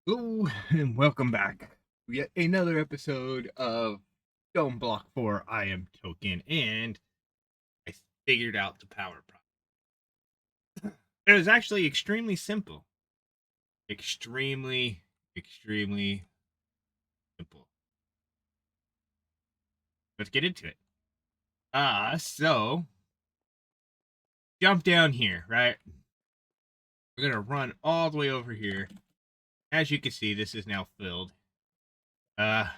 Hello and welcome back to yet another episode of StoneBlock4. I am Towkn and I figured out the power problem. It was actually extremely simple. Extremely simple. Let's get into it. So jump down here, right? We're gonna run all the way over here. As you can see, this is now filled. Uh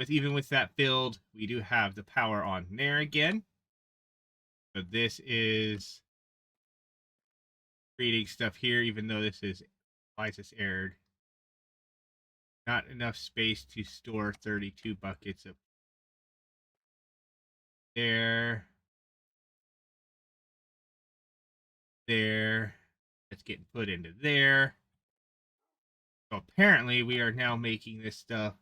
even with that filled, we do have the power on there again. So this is reading stuff here, even though this is license aired. Not enough space to store 32 buckets of there. That's getting put into there. So apparently we are now making this stuff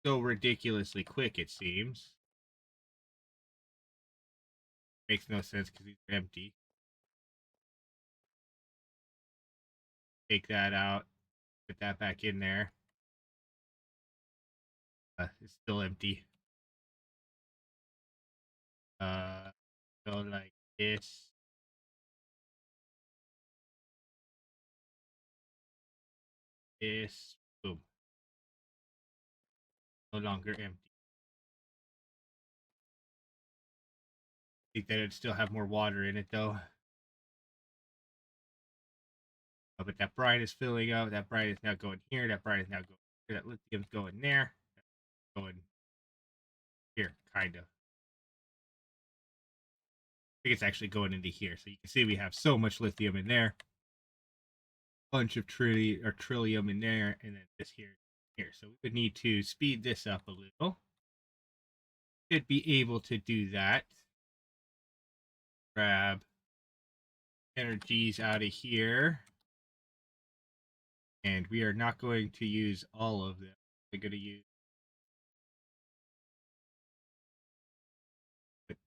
so ridiculously quick, it seems. Makes no sense because these are empty. Take that out. Put that back in there. It's still empty. Go like this. This. Boom. No longer empty. I think that it'd still have more water in it though. But that brine is filling up. That brine is now going here. That brine is now going here. That lithium's going there. Going here, kind of. I think it's actually going into here. So you can see we have so much lithium in there. Bunch of trillium in there. And then this here. So we would need to speed this up a little. Should be able to do that. Grab energies out of here. And we are not going to use all of them. We're going to use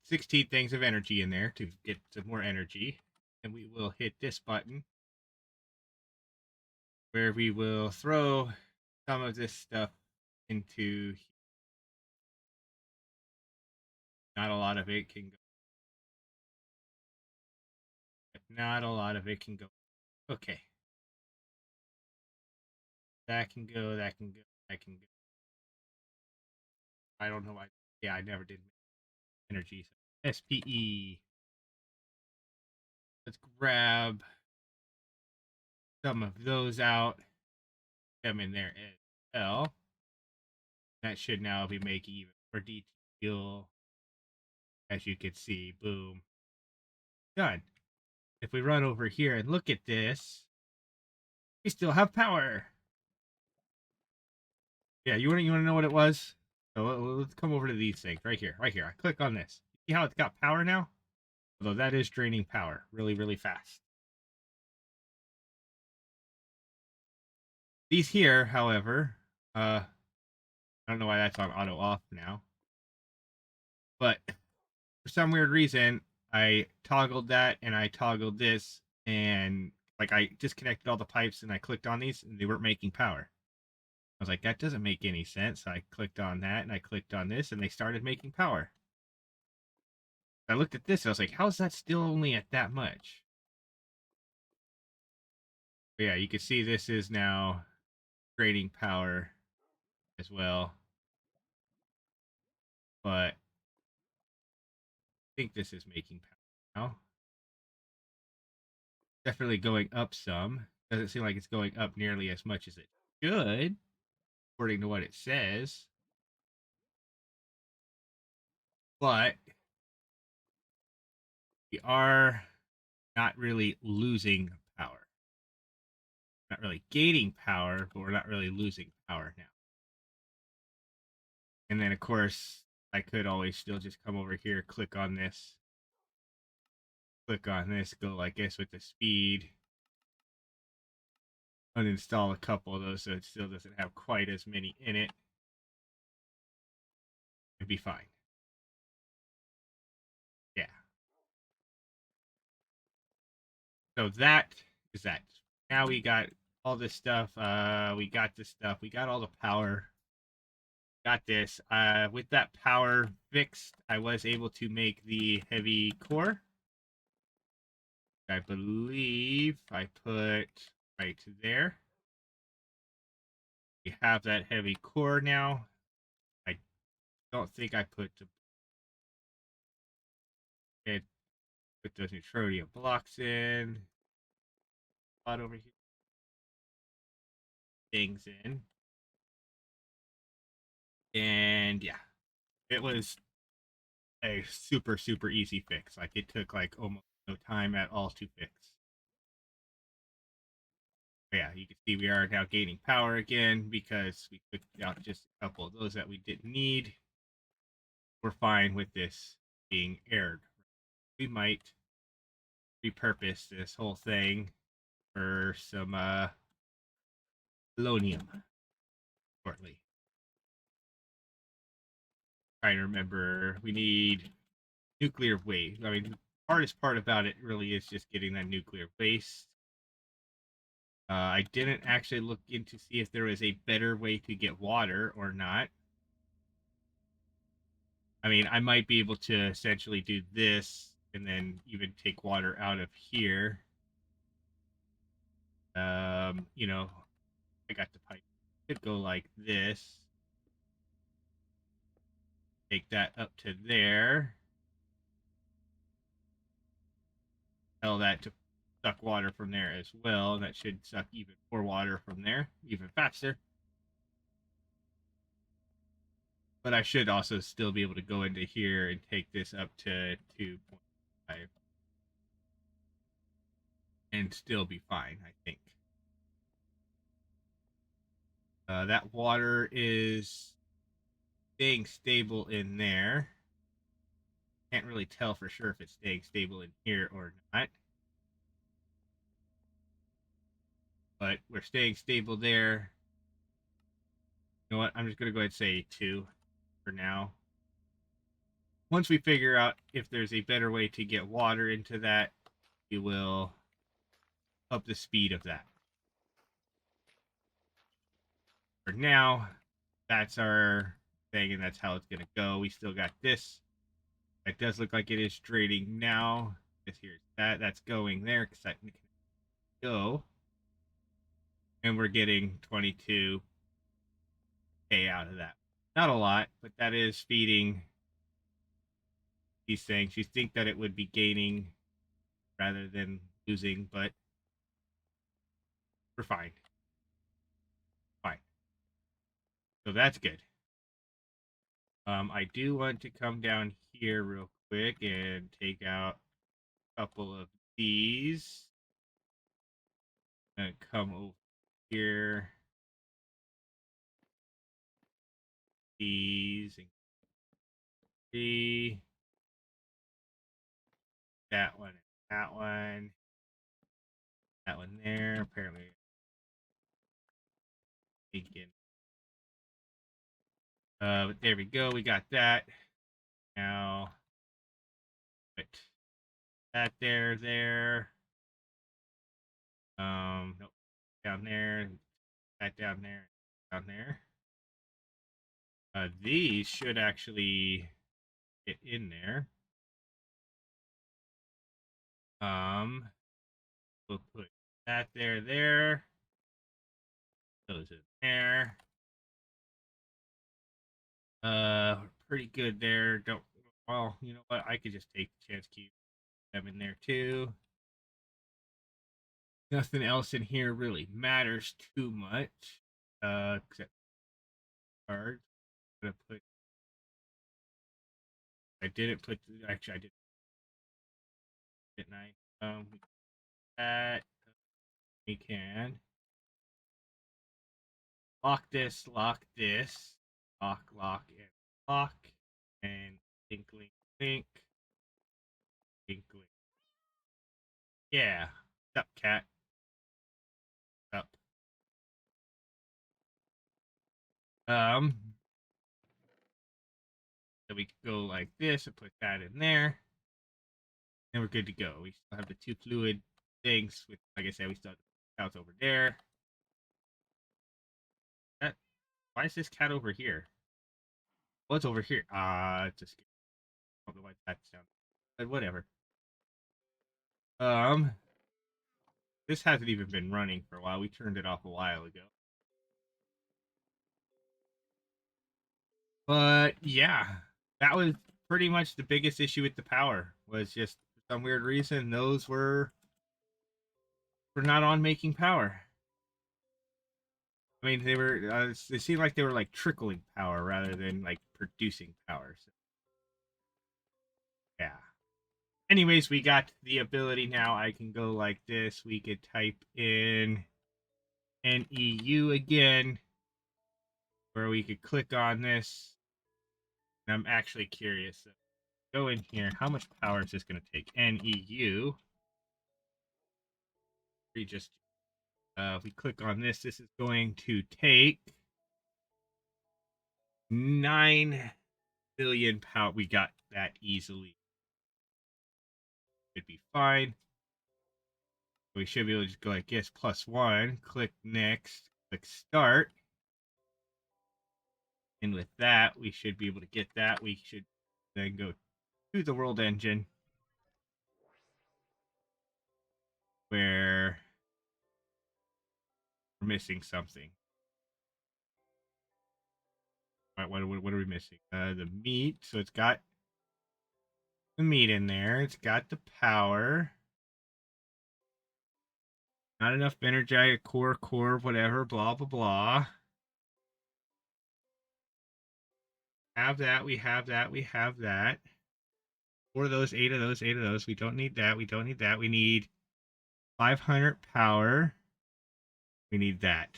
16 things of energy in there to get some more energy. And we will hit this button where we will throw some of this stuff into. Not a lot of it can go. Not a lot of it can go. Okay. That can go. That can go. That can go. I don't know why. Yeah, I never did energy. So SPE. Let's grab some of those out. Them in there as well. That should now be making even more DT fuel. As you can see, boom. Done. If we run over here and look at this, we still have power. Yeah, you wanna know what it was? So let's come over to these things right here, right here. I click on this. See how it's got power now? Although that is draining power really fast. These here, however, I don't know why that's on auto off now, but for some weird reason, I toggled that and I toggled this, and like I disconnected all the pipes and I clicked on these and they weren't making power. I was like, that doesn't make any sense. I clicked on that and I clicked on this and they started making power. I looked at this and I was like, how is that still only at that much? But yeah, you can see this is now draining power as well. But I think this is making power now. Definitely going up some. Doesn't seem like it's going up nearly as much as it should, according to what it says. But we are not really losing power. Not really gaining power, but we're not really losing power now. And then, of course, I could always still just come over here, click on this, go like this with the speed, uninstall a couple of those so it still doesn't have quite as many in it. It'd be fine. Yeah. So that is that. Now we got all this stuff. We got this stuff. We got all the power. Got this. With that power fixed, I was able to make the heavy core. I believe I put right there. We have that heavy core now. I don't think I put those neutronium blocks in. Spot over here. Things in. And yeah, it was a super easy fix. Like it took like almost no time at all to fix. But yeah, you can see we are now gaining power again because we took out just a couple of those that we didn't need. We're fine with this being aired. We might repurpose this whole thing for some polonium shortly. Trying to remember, we need nuclear waste. I mean, the hardest part about it really is just getting that nuclear waste. I didn't actually look in to see if there was a better way to get water or not. I mean, I might be able to essentially do this and then even take water out of here. You know, I got the pipe. Could go like this. Take that up to there. Tell that to suck water from there as well. That should suck even more water from there, even faster. But I should also still be able to go into here and take this up to 2.5 and still be fine, I think. That water is staying stable in there. Can't really tell for sure if it's staying stable in here or not. But we're staying stable there. You know what? I'm just going to go ahead and say 2 for now. Once we figure out if there's a better way to get water into that, we will up the speed of that. For now, that's our thing, and that's how it's going to go. We still got this. That does look like it is draining now. This here's that. That's going there because that can go. And we're getting 22K out of that. Not a lot, but that is feeding these things. You think that it would be gaining rather than losing, but we're fine. Fine. So that's good. I do want to come down here real quick and take out a couple of these. And come over here. These and three. That one and that one. That one there. Apparently thinking. But there we go. We got that. Now put that there. Nope. Down there. That down there. Down there. These should actually get in there. We'll put that there. Those in there. Pretty good there. Don't. Well, you know what? I could just take the chance, keep them in there too. Nothing else in here really matters too much. Except cards. I'm gonna put. I didn't put. Actually, I didn't I? That we can lock this, lock, and lock, and link, link. Yeah. Up, cat. Up. Um. So we could go like this and put that in there. And we're good to go. We still have the 2 fluid things. With, like I said, we still have the cows over there. Why is this cat over here? What's over here? Just I don't know why that's down. But whatever. Um, this hasn't even been running for a while. We turned it off a while ago. But yeah, that was pretty much the biggest issue with the power. Was just for some weird reason those were not on making power. I mean, they were. They seemed like they were like trickling power rather than like producing power. So, yeah. Anyways, we got the ability now. I can go like this. We could type in NEU again, where we could click on this. And I'm actually curious. So go in here. How much power is this going to take? NEU. We just if we click on this, this is going to take 9 billion power. We got that easily. It'd be fine. We should be able to just go like this, +1, click next, click start. And with that, we should be able to get that. We should then go to the world engine where we're missing something. What are we missing? The meat. So it's got the meat in there. It's got the power. Not enough energy, core, whatever, blah, blah, blah. Have that, we have that, we have that. 4 of those, 8 of those, 8 of those. We don't need that, we don't need that. We need 500 power. We need that.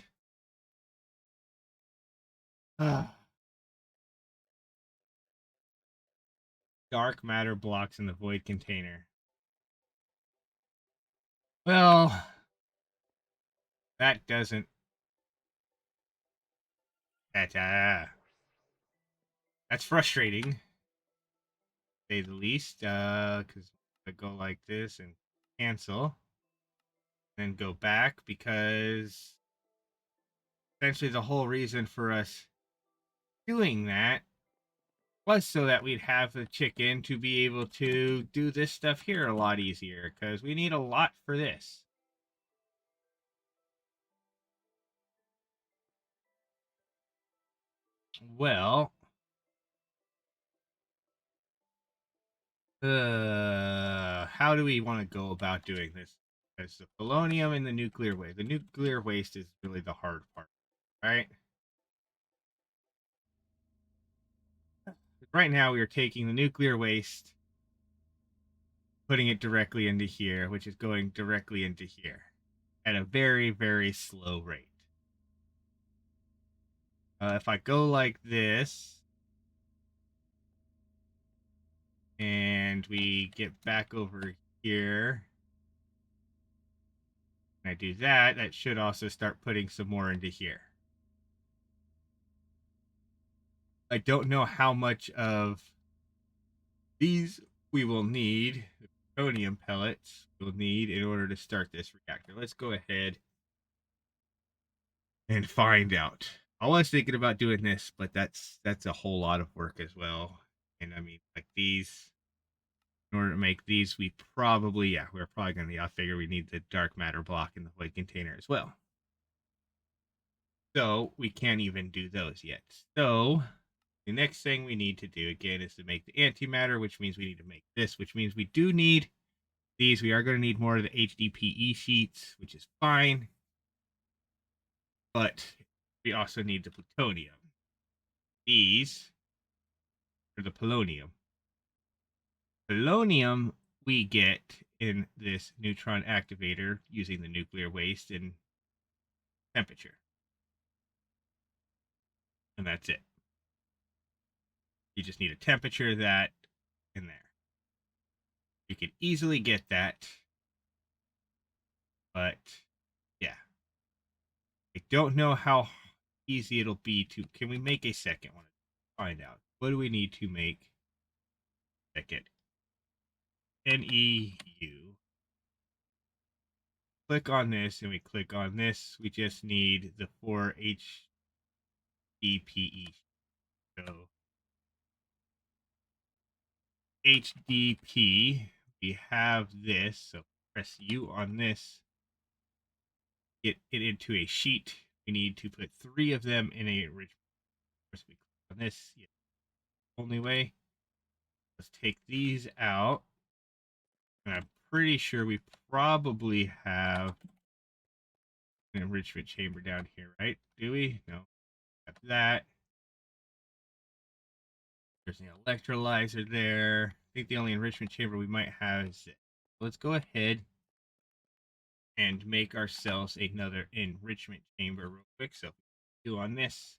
Dark matter blocks in the void container. Well, that doesn't. That's frustrating, to say the least. Because I go like this and cancel, then go back because essentially the whole reason for us doing that was so that we'd have the chicken to be able to do this stuff here a lot easier because we need a lot for this. Well, how do we want to go about doing this? Because the polonium and the nuclear waste. The nuclear waste is really the hard part, right? Right now, we are taking the nuclear waste, putting it directly into here, which is going directly into here at a very, very slow rate. If I go like this, and we get back over here, and I do that, that should also start putting some more into here. I don't know how much of these we will need, the plutonium pellets we'll need in order to start this reactor. Let's go ahead and find out. I was thinking about doing this, but that's a whole lot of work as well. And I mean, like these, in order to make these, we're probably going to, I figure we need the dark matter block in the void container as well. So we can't even do those yet. So the next thing we need to do again is to make the antimatter, which means we need to make this, which means we do need these. We are going to need more of the HDPE sheets, which is fine. But we also need the plutonium. These are the polonium. Polonium we get in this neutron activator using the nuclear waste and temperature. And that's it. You just need a temperature of that in there. You can easily get that. But yeah. I don't know how easy it'll be to. Can we make a second one? Find out. What do we need to make second? NEU. Click on this and we click on this. We just need the 4 HDPE HDPE. So HDP, we have this. So press U on this, get it into a sheet. We need to put 3 of them in a enrichment. First, we click on this. Yeah, only way. Let's take these out. And I'm pretty sure we probably have an enrichment chamber down here, right? Do we? No. Got that. There's the electrolyzer there. I think the only enrichment chamber we might have is this. Let's go ahead and make ourselves another enrichment chamber real quick. So do on this,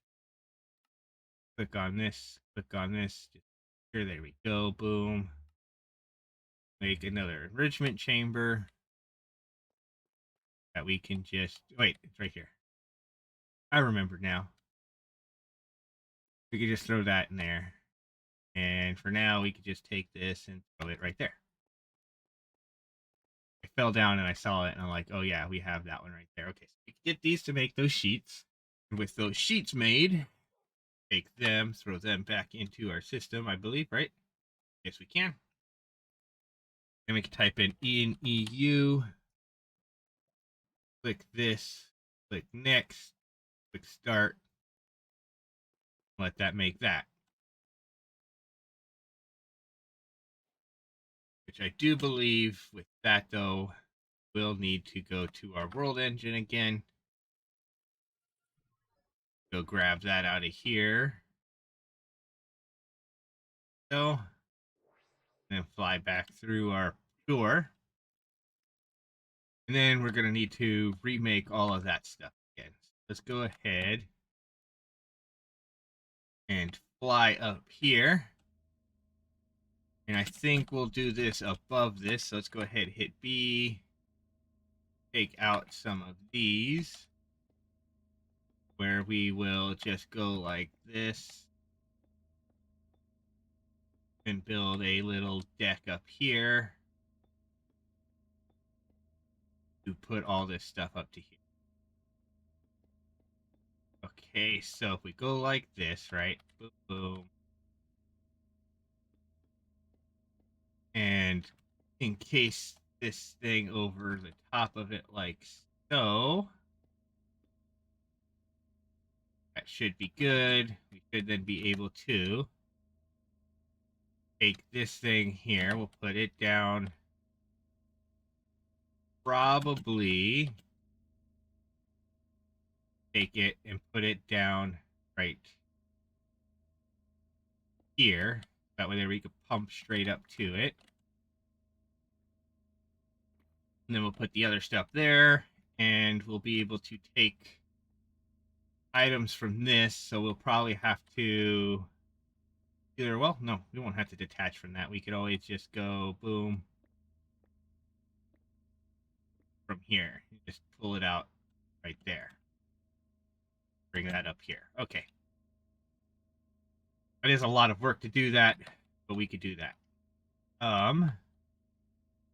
click on this, click on this. Here, there we go. Boom. Make another enrichment chamber that we can just wait. It's right here. I remember now. We could just throw that in there. And for now, we could just take this and throw it right there. I fell down and I saw it, and I'm like, oh yeah, we have that one right there. Okay, so we can get these to make those sheets. And with those sheets made, take them, throw them back into our system, I believe, right? Yes, we can. Then we can type in E and EU. Click this, click next, click start. Let that make that. Which I do believe with that, though, we'll need to go to our world engine again. Go grab that out of here. So, and fly back through our door. And then we're going to need to remake all of that stuff again. So let's go ahead and fly up here. And I think we'll do this above this. So let's go ahead and hit B. Take out some of these. Where we will just go like this. And build a little deck up here. To put all this stuff up to here. Okay, so if we go like this, right? Boom, boom. And in case this thing over the top of it like so. That should be good. We should then be able to take this thing here. We'll put it down. Probably take it and put it down right here. That way there we can pump straight up to it. And then we'll put the other stuff there. And we'll be able to take items from this. So we'll probably have to either, well, no, we won't have to detach from that. We could always just go boom from here. Just pull it out right there. Bring that up here. Okay. It is a lot of work to do that, but we could do that.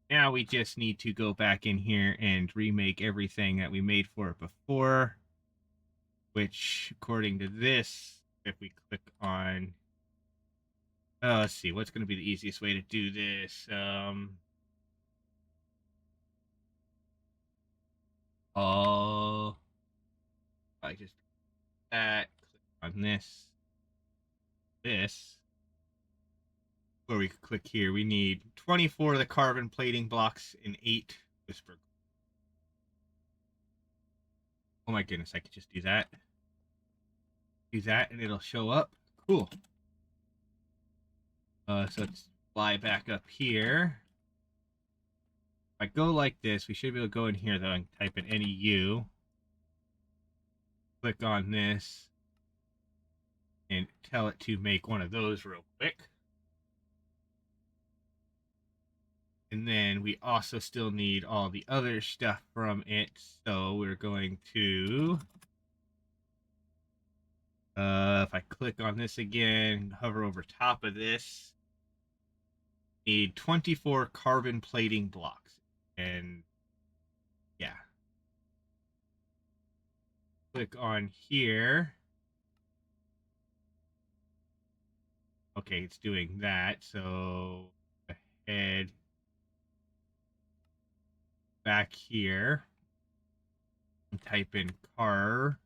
Now we just need to go back in here and remake everything that we made for it before, which according to this, if we click on, let's see, what's going to be the easiest way to do this? I just that, click on this, where we could click here. We need 24 of the carbon plating blocks and 8 whisper. Oh my goodness, I could just do that. Do that and it'll show up. Cool. So let's fly back up here. If I go like this, we should be able to go in here though and type in NEU. Click on this and tell it to make one of those real quick. And then we also still need all the other stuff from it. So we're going to, if I click on this again, hover over top of this, need 24 carbon plating blocks. And yeah. Click on here. Okay, it's doing that. So head back here and type in carbon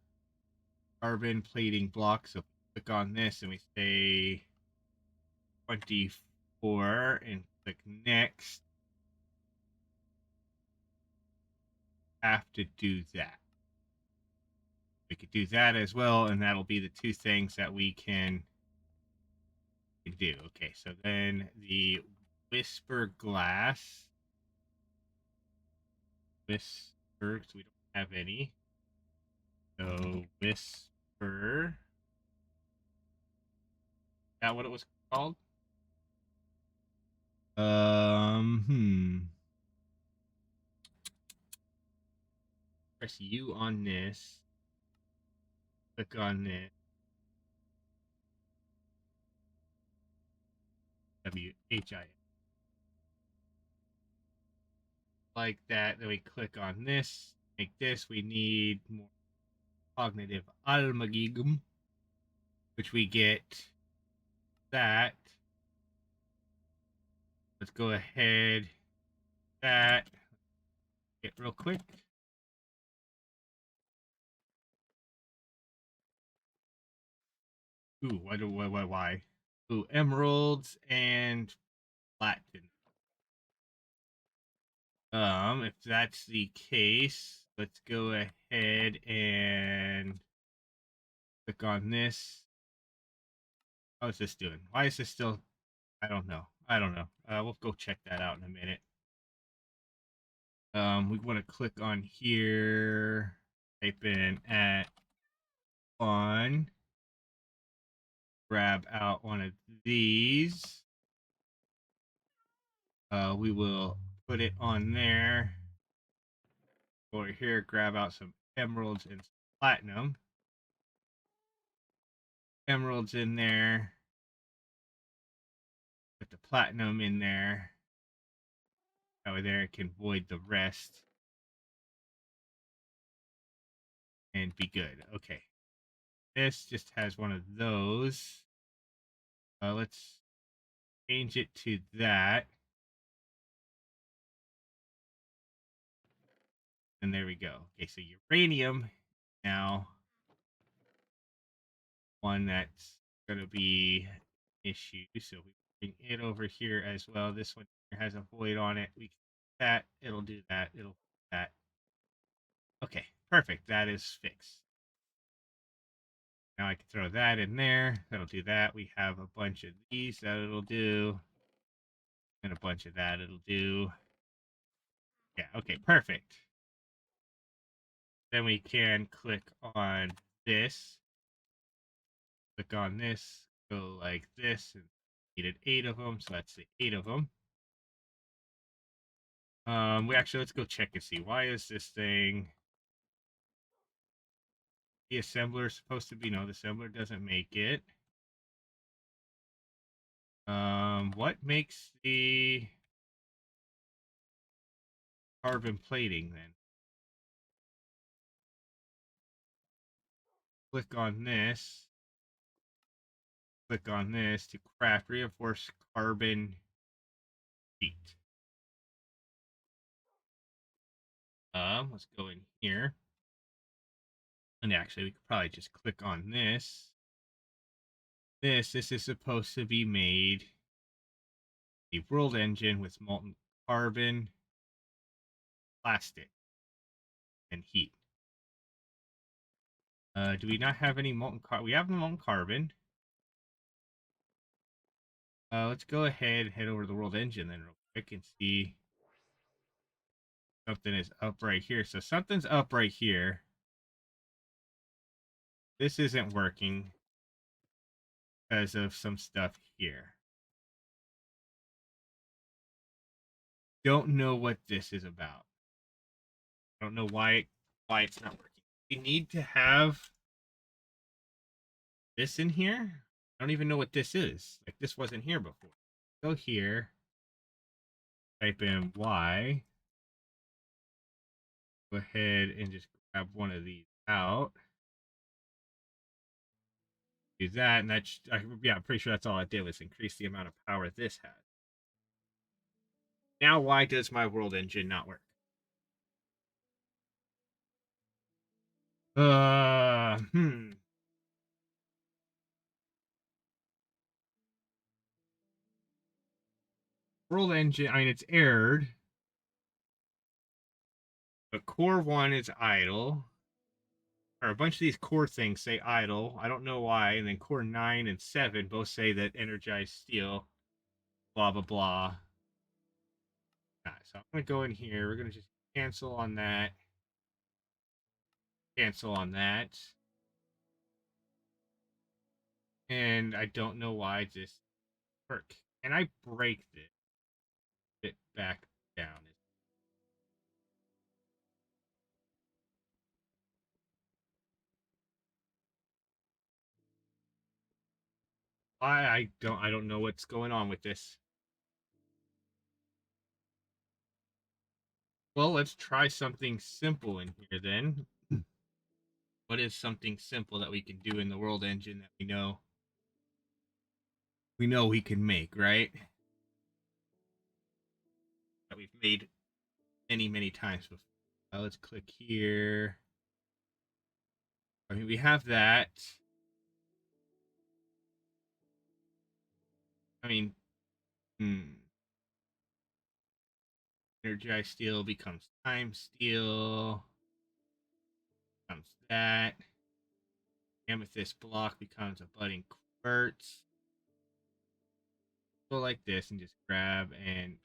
plating block. So click on this and we say 24 and click next. Have to do that. We could do that as well, and that'll be the two things that we can do. Okay, so then the whisper glass. Whisper, so we don't have any. So whisper. Is that what it was called? Press U on this. Click on this. WHI. Like that. Then we click on this. Make this. We need more cognitive almagigum, which we get that. Let's go ahead. That. Get real quick. Ooh, why? Ooh, emeralds and platinum. If that's the case, let's go ahead and click on this. How is this doing? Why is this still? I don't know. We'll go check that out in a minute. We want to click on here, type in at on, grab out one of these. We will put it on there. Over here, grab out some emeralds and platinum. Emeralds in there. Put the platinum in there. That way there it can void the rest. And be good. Okay. This just has one of those. Let's change it to that. And there we go. Okay, so uranium now one that's going to be an issue. So we bring it over here as well. This one has a void on it. We can do that. It'll do that. It'll do that. Okay, perfect. That is fixed. Now I can throw that in there. That'll do that. We have a bunch of these that it'll do. And a bunch of that it'll do. Yeah, okay, perfect. Then we can click on this. Click on this. Go like this. And needed 8 of them, so that's the 8 of them. Let's go check and see. Why is this thing... The assembler is supposed to be... No, the assembler doesn't make it. What makes the carbon plating then? Click on this. Click on this to craft reinforced carbon sheet. Let's go in here. And actually, we could probably just click on this. This is supposed to be made a world engine with molten carbon, plastic, and heat. Do we not have any molten carbon? We have the molten carbon. Let's go ahead and head over to the world engine then real quick and see something is up right here. So something's up right here. This isn't working because of some stuff here. Don't know what this is about. I don't know why it's not working. We need to have this in here. I don't even know what this is. Like this wasn't here before. Go here. Type in Y. Go ahead and just grab one of these out. Do that, and that's yeah, I'm pretty sure that's all it did was increase the amount of power this has. Now, why does my world engine not work? Uh, hmm. World engine. I mean, it's aired, but core one is idle. Or a bunch of these core things say idle. I don't know why. And then core 9 and 7 both say that energized steel. Blah blah blah. So I'm gonna go in here. We're gonna just cancel on that. Cancel on that. And I don't know why this work. And I break this bit back down. I don't know what's going on with this. Well, let's try something simple in here then. What is something simple that we can do in the world engine that we know we can make, right? That we've made many, many times before. Let's click here. I mean, we have that. I mean, energized steel becomes time steel. Becomes that. Amethyst block becomes a budding quartz. Go like this and just grab an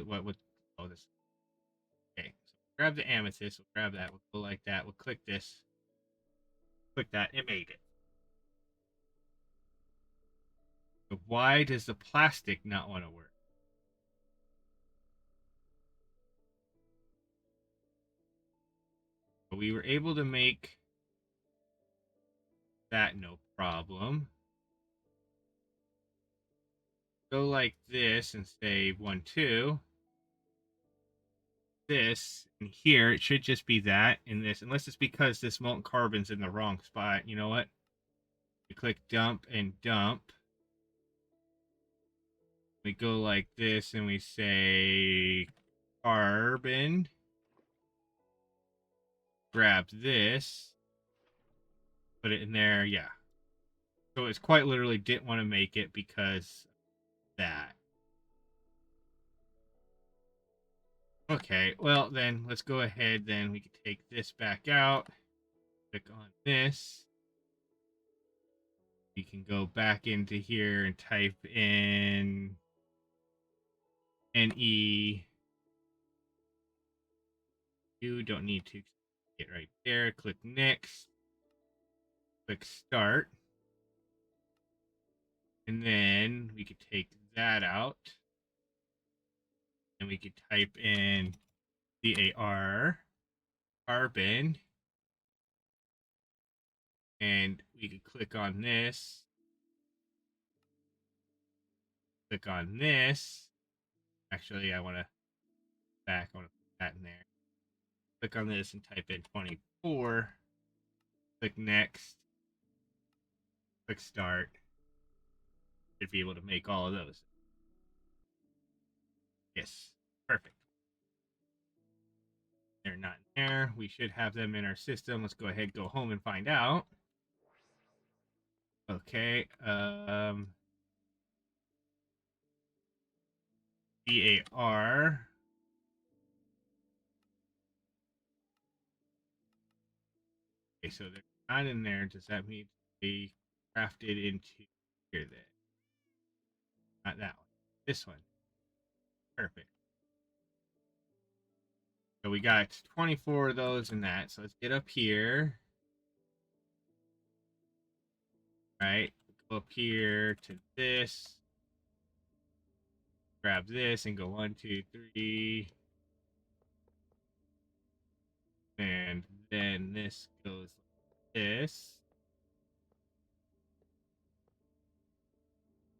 what oh this okay. So grab the amethyst, we'll grab that, we'll go like that, we'll click this, click that, it made it. But why does the plastic not want to work? But we were able to make that no problem. Go like this and say 1, 2. This and here it should just be that in this, unless it's because this molten carbon's in the wrong spot. You know what? We click dump and dump. We go like this and we say carbon. Grab this. Put it in there. Yeah. So it's quite literally didn't want to make it because that. Okay, well then let's go ahead. Then we can take this back out. Click on this. We can go back into here and type in NE. You don't need to get right there. Click next. Click start. And then we could take that out. And we could type in CAR, carbon. And we could click on this. Click on this. Actually, I want to back. I want to put that in there. Click on this and type in 24. Click next. Click start. Should be able to make all of those. Yes. Perfect. They're not in there. We should have them in our system. Let's go ahead, go home and find out. Okay. CAR. Okay, so they're not in there. Does that mean they crafted into here then? Not that one. This one. Perfect. So we got 24 of those in that. So let's get up here. Right. Go up here to this. Grab this and go 1, 2, 3. And then this goes like this.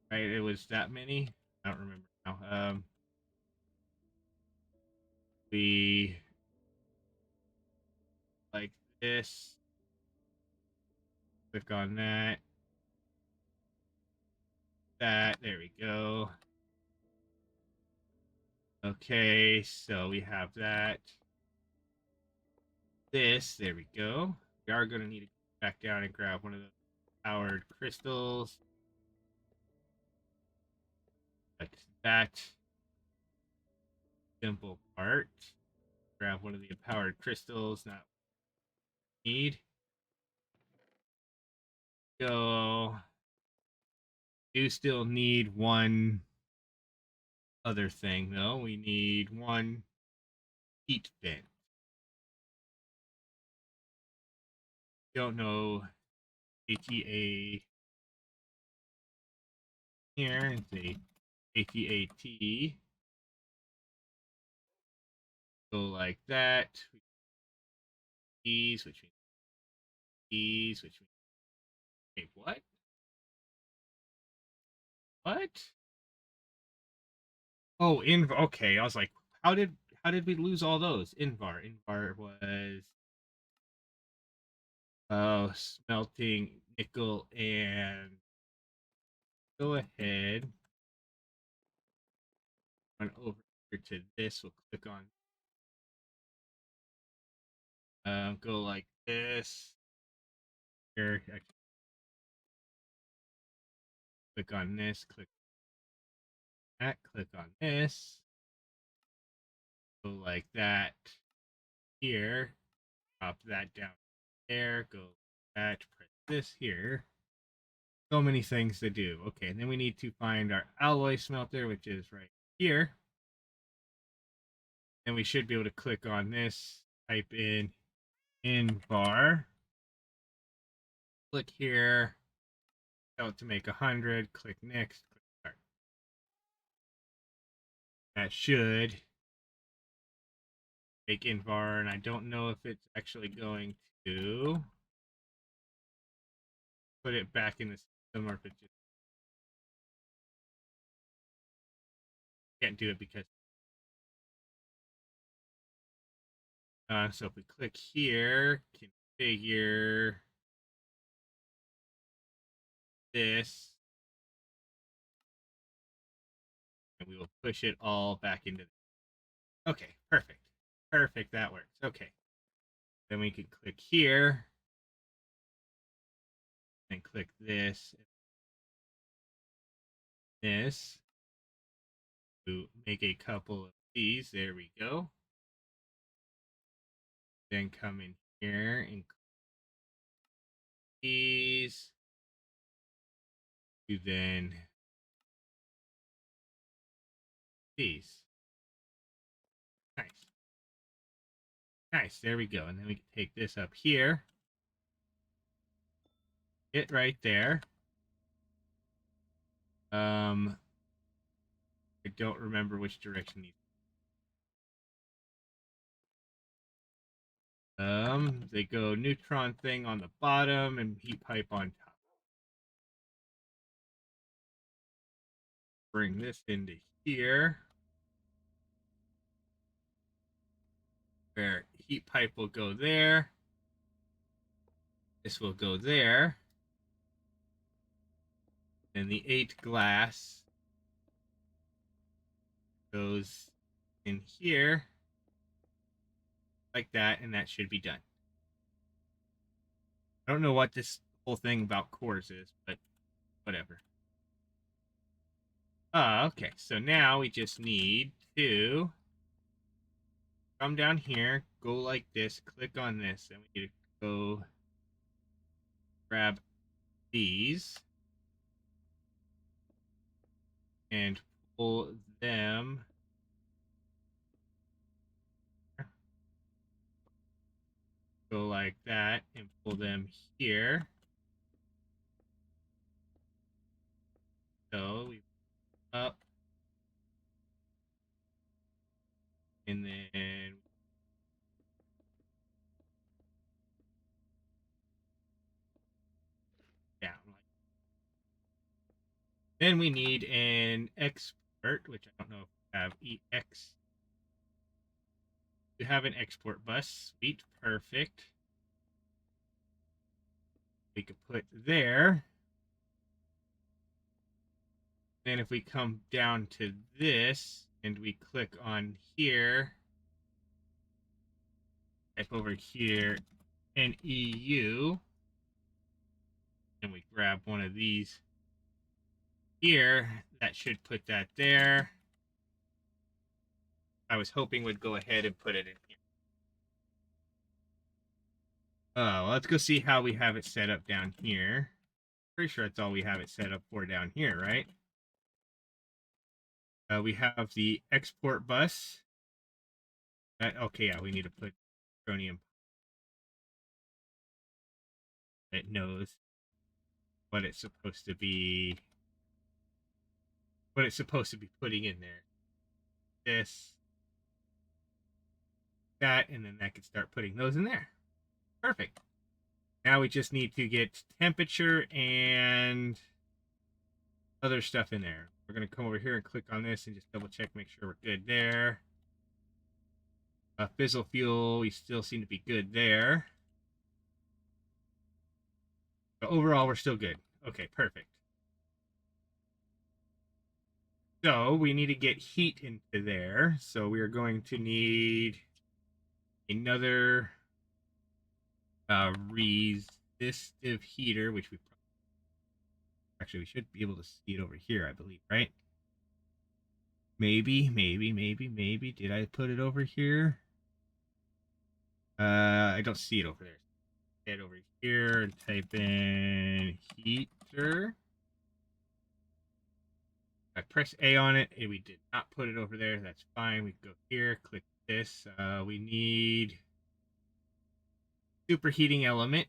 Right, it was that many. I don't remember now. We this. Click on that. That. There we go. Okay, so we have that. This. There we go. We are going to need to go back down and grab one of the powered crystals. Like that. Simple part. Grab one of the powered crystals. Not need. Go. Do still need one other thing though. We need one heat vent. Don't know ATA here. It's a ATAT. Go like that. These, which means these, which means. Wait, what? What? Oh, okay. I was like, how did we lose all those? Invar was smelting nickel and go ahead. Run over here to this. We'll click on go like this. Here, actually, click on this, click that, click on this. Go like that here. Drop that down there. Go like that. Press this here. So many things to do. Okay, and then we need to find our alloy smelter, which is right here. And we should be able to click on this, type in bar. Click here. Tell it to make 100. Click next. Click start. That should make invar, and I don't know if it's actually going to put it back in the system or if it just can't do it because so if we click here, configure this, and we will push it all back into okay, perfect. Perfect, that works. Okay. Then we can click here and click this this to make a couple of these. There we go. Then come in here and click these to then these. Nice. Nice. There we go. And then we can take this up here. It right there. I don't remember which direction these. They go neutron thing on the bottom and heat pipe on top. Bring this into here. Where heat pipe will go there. This will go there. And the 8 glass goes in here. Like that, and that should be done. I don't know what this whole thing about cores is, but whatever. Okay, so now we just need to come down here, go like this, click on this, and we need to go grab these and pull them. Go like that and pull them here. So we up and then down. Then we need an export, which I don't know if we have EX. You have an export bus. Sweet, perfect. we could put there. Then if we come down to this and we click on here, type over here NEU, and we grab one of these here, that should put that there. I was hoping would go ahead and put it in here. Oh, well, let's go see how we have it set up down here. Pretty sure that's all we have it set up for down here, right? We have the export bus. Okay, yeah, we need to put Polonium. It knows what it's supposed to be, putting in there. This, that, and then that can start putting those in there. Perfect. Now we just need to get temperature and other stuff in there. We're going to come over here and click on this and just double check, make sure we're good there. Fissile fuel, we still seem to be good there. But overall, we're still good. Okay, perfect. So we need to get heat into there. So we are going to need another resistive heater, which we actually we should be able to see it over here, I believe, right? Maybe. Did I put it over here? I don't see it over there. Head over here and type in heater. I press A on it and we did not put it over there. That's fine. We go here, click this. We need superheating element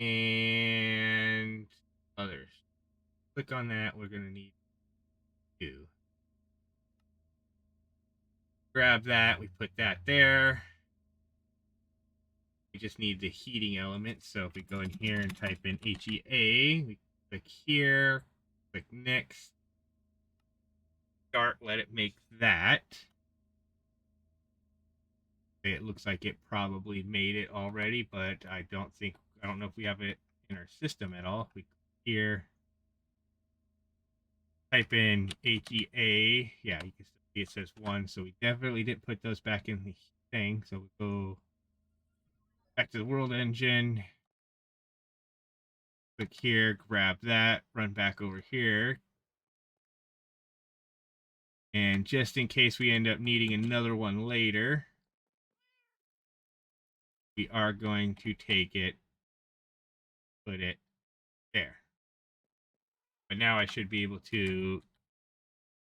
and others. Click on that. We're going to need two. Grab that. We put that there. We just need the heating element. So if we go in here and type in HEA, we click here, click next, start, let it make that. It looks like it probably made it already, but I don't know if we have it in our system at all. We here type in HEA. Yeah, you can see it says 1. So we definitely didn't put those back in the thing. So we go back to the world engine. Click here, grab that, run back over here. And just in case we end up needing another one later, we are going to take it, put it there. But now I should be able to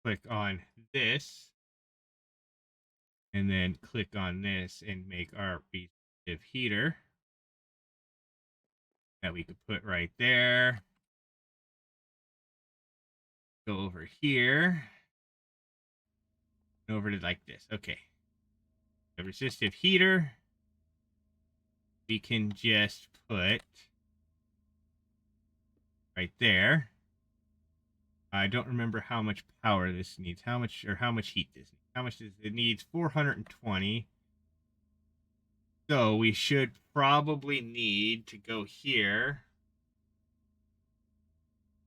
click on this and then click on this and make our resistive heater that we could put right there. Go over here and over to like this. Okay. The resistive heater, we can just put right there. I don't remember how much power this needs. How much heat this needs. How much does it needs? 420. So we should probably need to go here.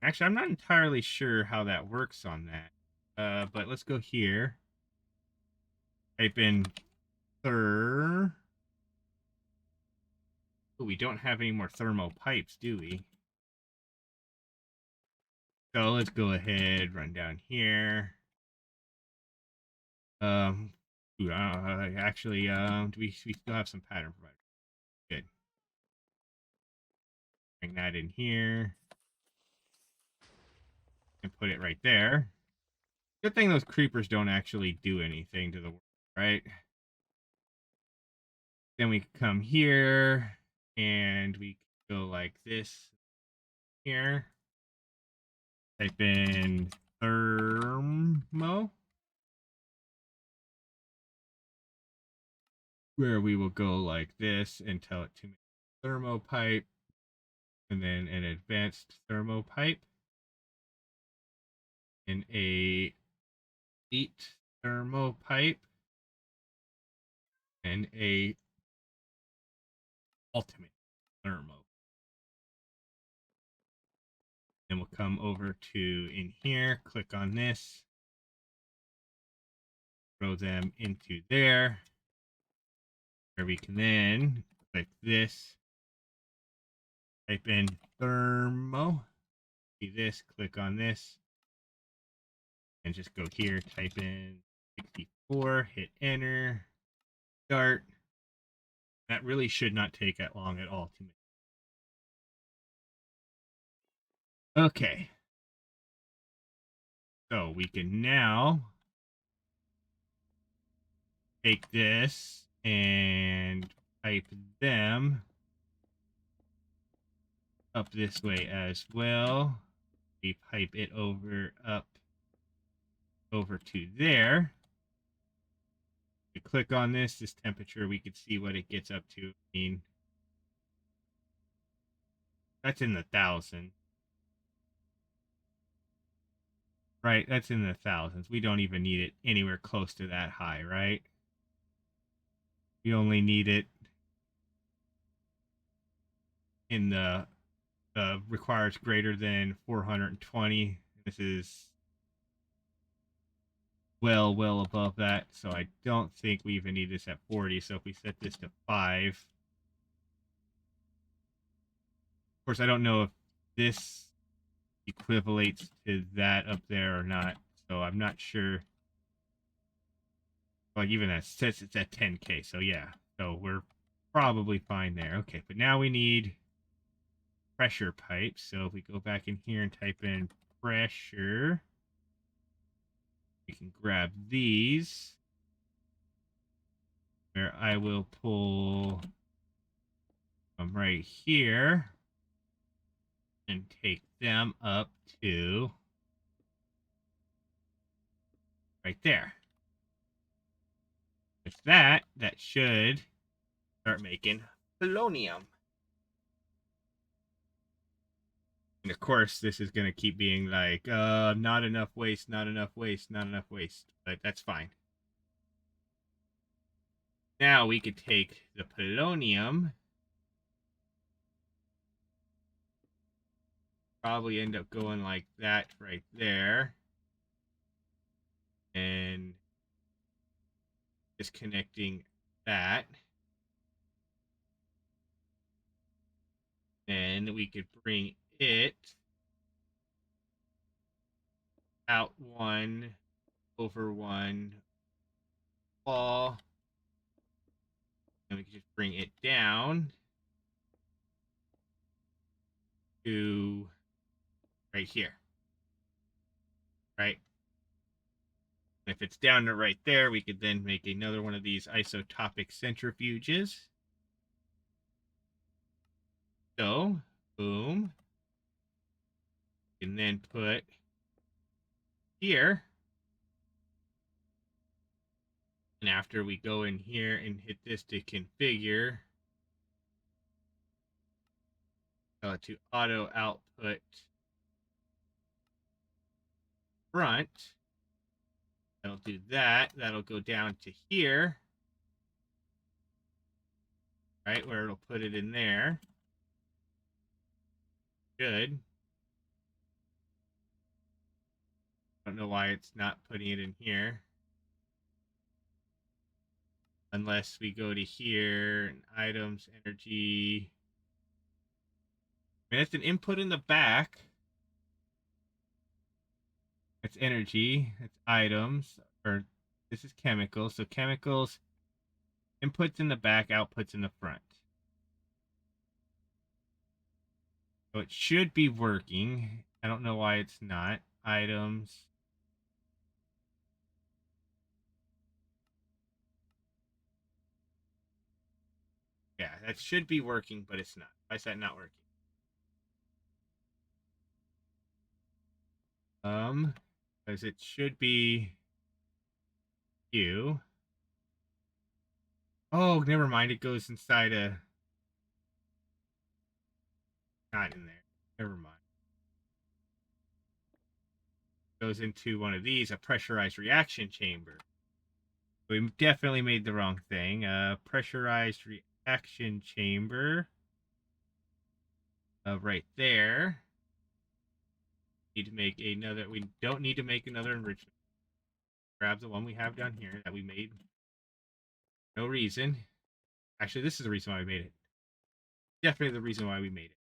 Actually, I'm not entirely sure how that works on that. But let's go here. Type in ther. Oh, we don't have any more thermal pipes, do we? So let's go ahead, run down here. Actually, do we still have some pattern providers? Good. Bring that in here and put it right there. Good thing those creepers don't actually do anything to the world, right? Then we come here and we go like this here. Type in thermo, where we will go like this and tell it to make a thermopipe, and then an advanced thermopipe, and a heat thermopipe, and a ultimate thermo. Then we'll come over to in here, click on this, throw them into there, where we can then click this, type in thermo, see this, click on this, and just go here, type in 64, hit enter, start. That really should not take that long at all to make. Okay. So we can now take this and pipe them up this way as well. We pipe it up over to there. We click on this temperature, we can see what it gets up to. I mean, that's in the 1,000. Right, that's in the thousands. We don't even need it anywhere close to that high, right? We only need it in the requires greater than 420. This is well above that, so I don't think we even need this at 40. So if we set this to 5, of course, I don't know if this equivalates to that up there or not, so I'm not sure. Like even that says it's at 10K, so yeah, so we're probably fine there. Okay, but now we need pressure pipes. So if we go back in here and type in pressure, we can grab these, where I will pull from right here and take them up to right there. With that, that should start making polonium. And of course, this is going to keep being like, not enough waste, not enough waste, not enough waste. But that's fine. Now we could take the polonium, probably end up going like that right there, and disconnecting that. Then we could bring it out one, over one wall, and we could just bring it down to right here, right? And if it's down to right there, we could then make another one of these isotopic centrifuges. So, boom. And then put here. And after we go in here and hit this to configure, tell it to auto output front. That'll do that. That'll go down to here, right, where it'll put it in there. Good. Don't know why it's not putting it in here. Unless we go to here and items, energy. I mean, that's an input in the back. That's energy. That's items. Or this is chemicals. So chemicals, inputs in the back, outputs in the front. So it should be working. I don't know why it's not. Items. Yeah, that should be working, but it's not. Why is that not working? Because it should be you. Oh, never mind. It goes inside a. Not in there. Never mind. It goes into one of these, a pressurized reaction chamber. We definitely made the wrong thing. Pressurized action chamber right there. Need to make another. We don't need to make another enrichment. Grab the one we have down here that we made. No reason. Actually, this is the reason why we made it. Definitely the reason why we made it.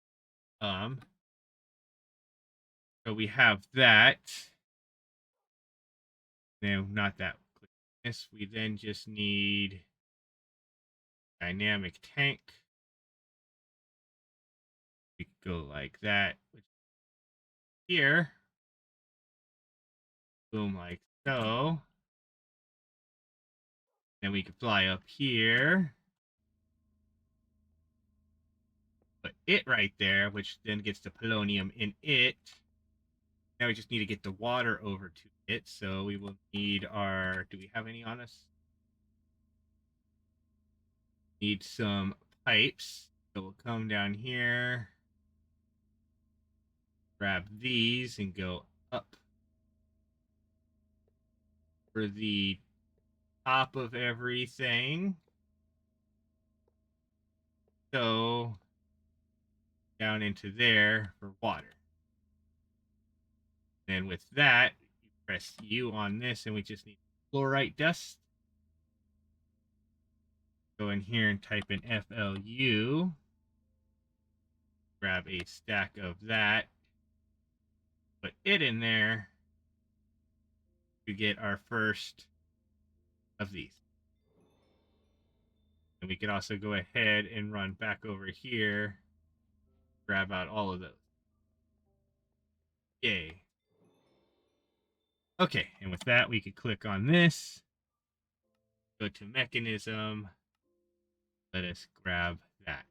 So we have that. No, not that. This. We then just need dynamic tank. We could go like that. Here. Boom, like so. Then we can fly up here. Put it right there, which then gets the polonium in it. Now we just need to get the water over to it. So we will need our. Do we have any on us? Need some pipes. So we'll come down here, grab these, and go up for the top of everything. So down into there for water. Then with that, you press U on this, and we just need fluorite dust. Go in here and type in FLU. Grab a stack of that. Put it in there to get our first of these. And we can also go ahead and run back over here. Grab out all of those. Yay. Okay, and with that, we could click on this. Go to mechanism. Let us grab that.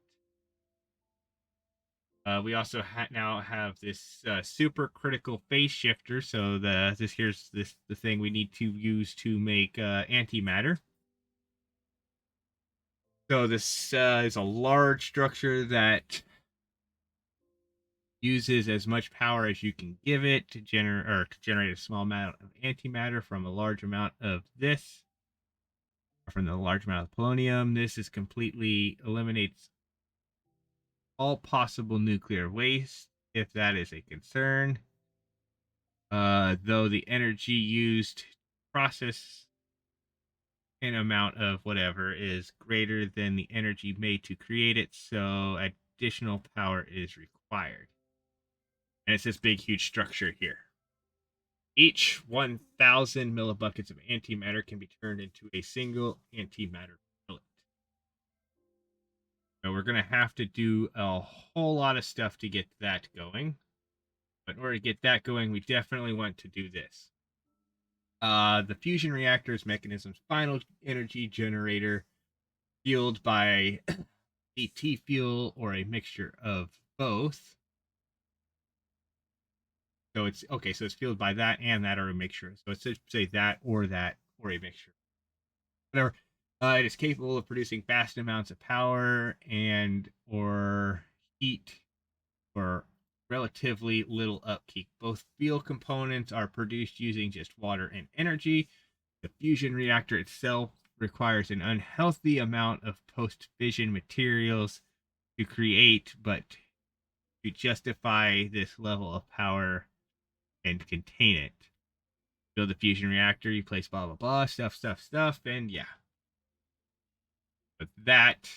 We also now have this super critical phase shifter. So here's the thing we need to use to make antimatter. So this is a large structure that uses as much power as you can give it to generate a small amount of antimatter from a large amount of this, or from the large amount of polonium. This is completely eliminates all possible nuclear waste, if that is a concern. Though the energy used to process an amount of whatever is greater than the energy made to create it, so additional power is required. And it's this big, huge structure here. Each 1,000 millibuckets of antimatter can be turned into a single antimatter pellet. So we're going to have to do a whole lot of stuff to get that going. But in order to get that going, we definitely want to do this. The fusion reactor's mechanism's final energy generator, fueled by CT fuel or a mixture of both. So it's okay. So it's fueled by that and that, or a mixture. So it's say that or a mixture. Whatever. It is capable of producing vast amounts of power and or heat for relatively little upkeep. Both fuel components are produced using just water and energy. The fusion reactor itself requires an unhealthy amount of post-fission materials to create, but to justify this level of power and contain it. Build the fusion reactor, you place blah, blah, blah, stuff, and yeah. But that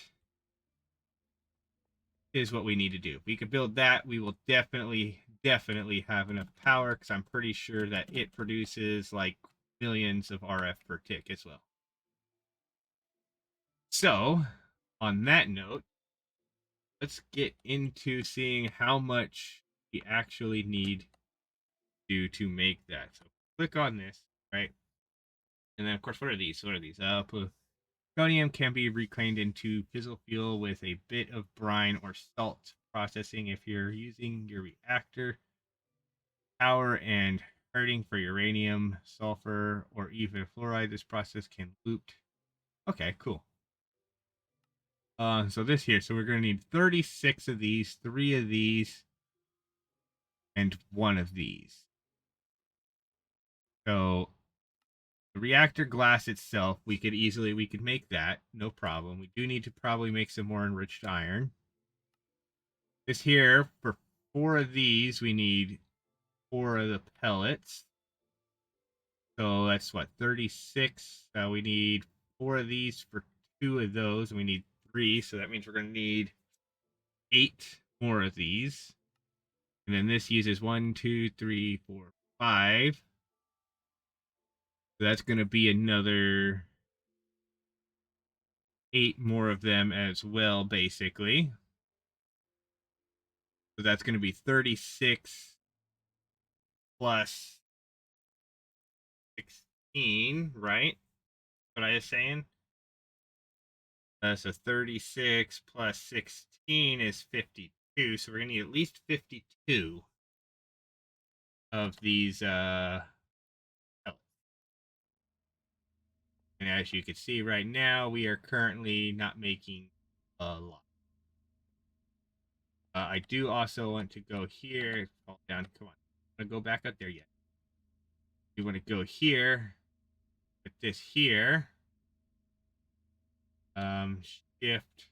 is what we need to do. If we can build that, we will definitely have enough power, because I'm pretty sure that it produces like millions of RF per tick as well. So, on that note, let's get into seeing how much we actually need to make that. So click on this, right? And then, of course, what are these? Polonium can be reclaimed into fissile fuel with a bit of brine or salt processing if you're using your reactor. Power and hurting for uranium, sulfur, or even fluoride. This process can loop. Okay, cool. So this here, so we're going to need 36 of these, 3 of these, and 1 of these. So The reactor glass itself, we could make that, no problem. We do need to probably make some more enriched iron. This here, for 4 of these, we need 4 of the pellets. So that's what, 36. We need 4 of these for 2 of those, and we need 3. So that means we're going to need 8 more of these. And then this uses 1, 2, 3, 4, 5. So that's going to be another 8 more of them as well, basically. So that's going to be 36 plus 16, right? What I was saying? So 36 plus 16 is 52. So we're going to need at least 52 of these pellets. And as you can see right now, we are currently not making a lot. I do also want to go here. Fall down. Come on. I want to go back up there yet. We want to go here. Put this here. Shift.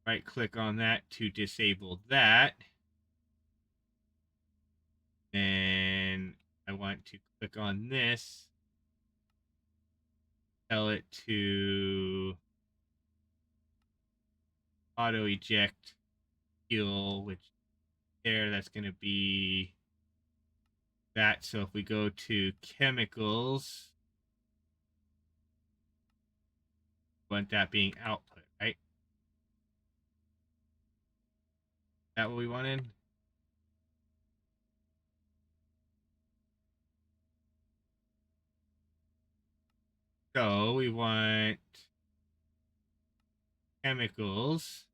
Right click on that to disable that. And I want to click on this. Tell it to auto eject fuel, which there, that's going to be that. So if we go to chemicals, we want that being output, right? Is that what we wanted? So we want chemicals.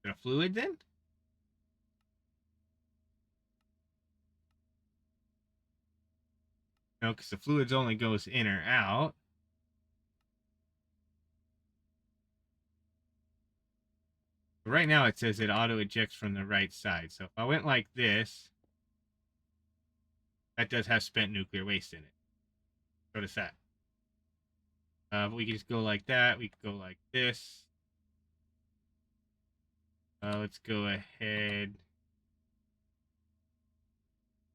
Is it a fluid then? No, because the fluids only goes in or out. But right now it says it auto ejects from the right side. So if I went like this, that does have spent nuclear waste in it. Notice that. We can just go like that. We can go like this. Let's go ahead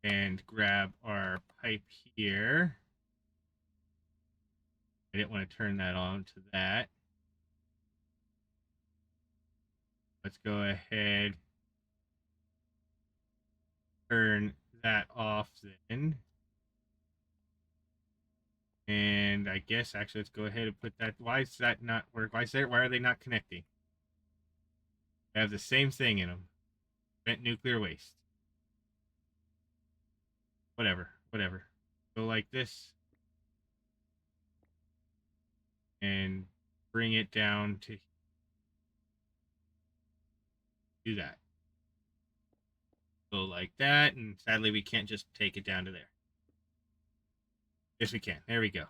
and grab our pipe here. I didn't want to turn that on to that. Let's go ahead, turn that off then. And I guess actually let's go ahead and put that. Why is that not work? Why are they not connecting? They have the same thing in them. Spent nuclear waste. Whatever. Go like this. And bring it down to do that. Go like that, and sadly we can't just take it down to there. Yes, we can. There we go.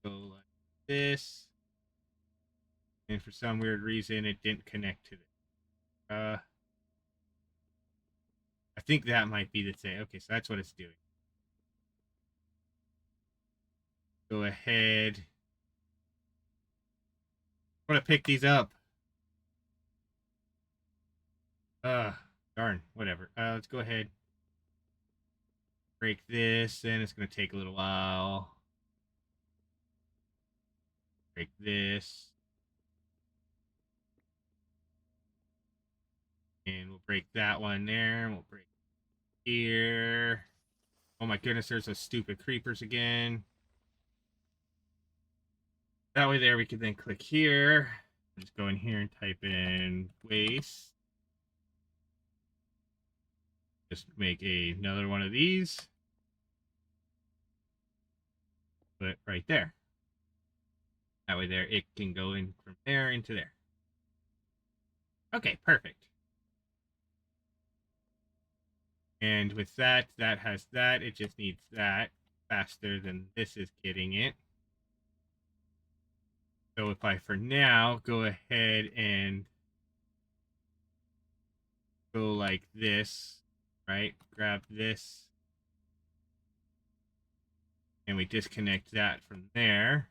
Go like this. And for some weird reason, it didn't connect to it. I think that might be the thing. Okay, so that's what it's doing. Go ahead. I want to pick these up. Darn. Whatever. Let's go ahead. Break this, and it's going to take a little while. Break this. And we'll break that one there. And we'll break here. Oh my goodness, there's those stupid creepers again. That way there we can then click here. Just go in here and type in waste. Just make another one of these. Put it right there. That way there it can go in from there into there. Okay, perfect. And with that, that has that. It just needs that. faster than this is getting it. So if I, for now, go ahead and go like this, right? Grab this, and we disconnect that from there.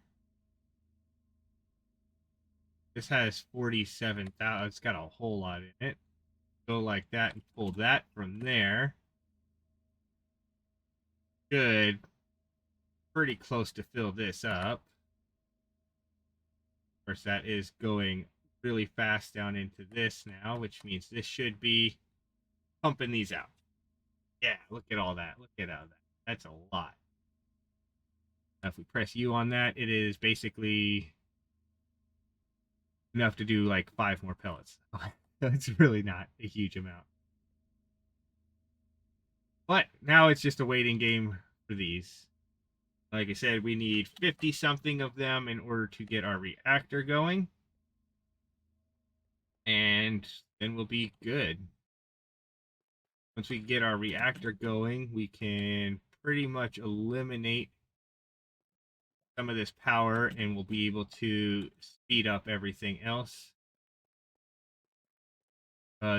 This has 47,000. It's got a whole lot in it. Go like that and pull that from there. Should pretty close to fill this up. Of course, that is going really fast down into this now, which means this should be pumping these out. Yeah, look at all that. Look at all that. That's a lot. Now, if we press U on that, it is basically enough to do like 5 more pellets. It's really not a huge amount. But now it's just a waiting game for these. Like I said, we need 50 something of them in order to get our reactor going. And then we'll be good. Once we get our reactor going, we can pretty much eliminate some of this power and we'll be able to speed up everything else.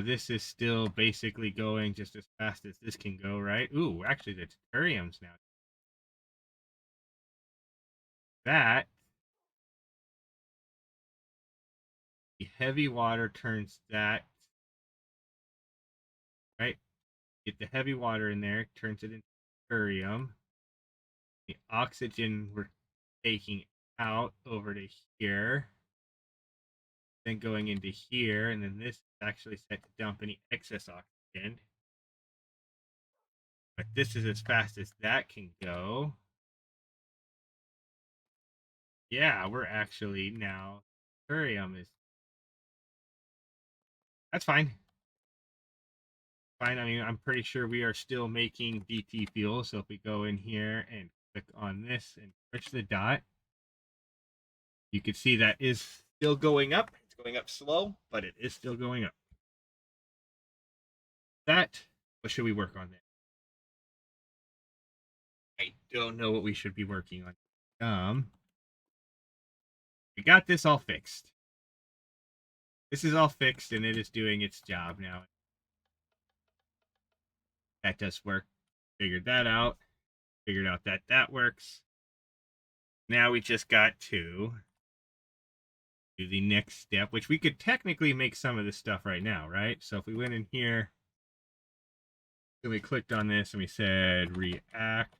This is still basically going just as fast as this can go, right? Ooh, actually the Tellurium's now. That, the heavy water turns that, right? Get the heavy water in there, turns it into Tellurium. The oxygen we're taking out over to here. Then going into here, and then this is actually set to dump any excess oxygen. But this is as fast as that can go. Yeah, we're actually now Tellurium is. That's fine. Fine. I mean, I'm pretty sure we are still making DT fuel. So if we go in here and click on this and push the dot, you can see that is still going up. It's going up slow, but it is still going up. That, what should we work on then? I don't know what we should be working on. We got this all fixed. This is all fixed and it is doing its job now. That does work. Figured that out. Figured out that that works. Now we just got to do the next step, which we could technically make some of this stuff right now, right? So if we went in here, then we clicked on this and we said Reactor,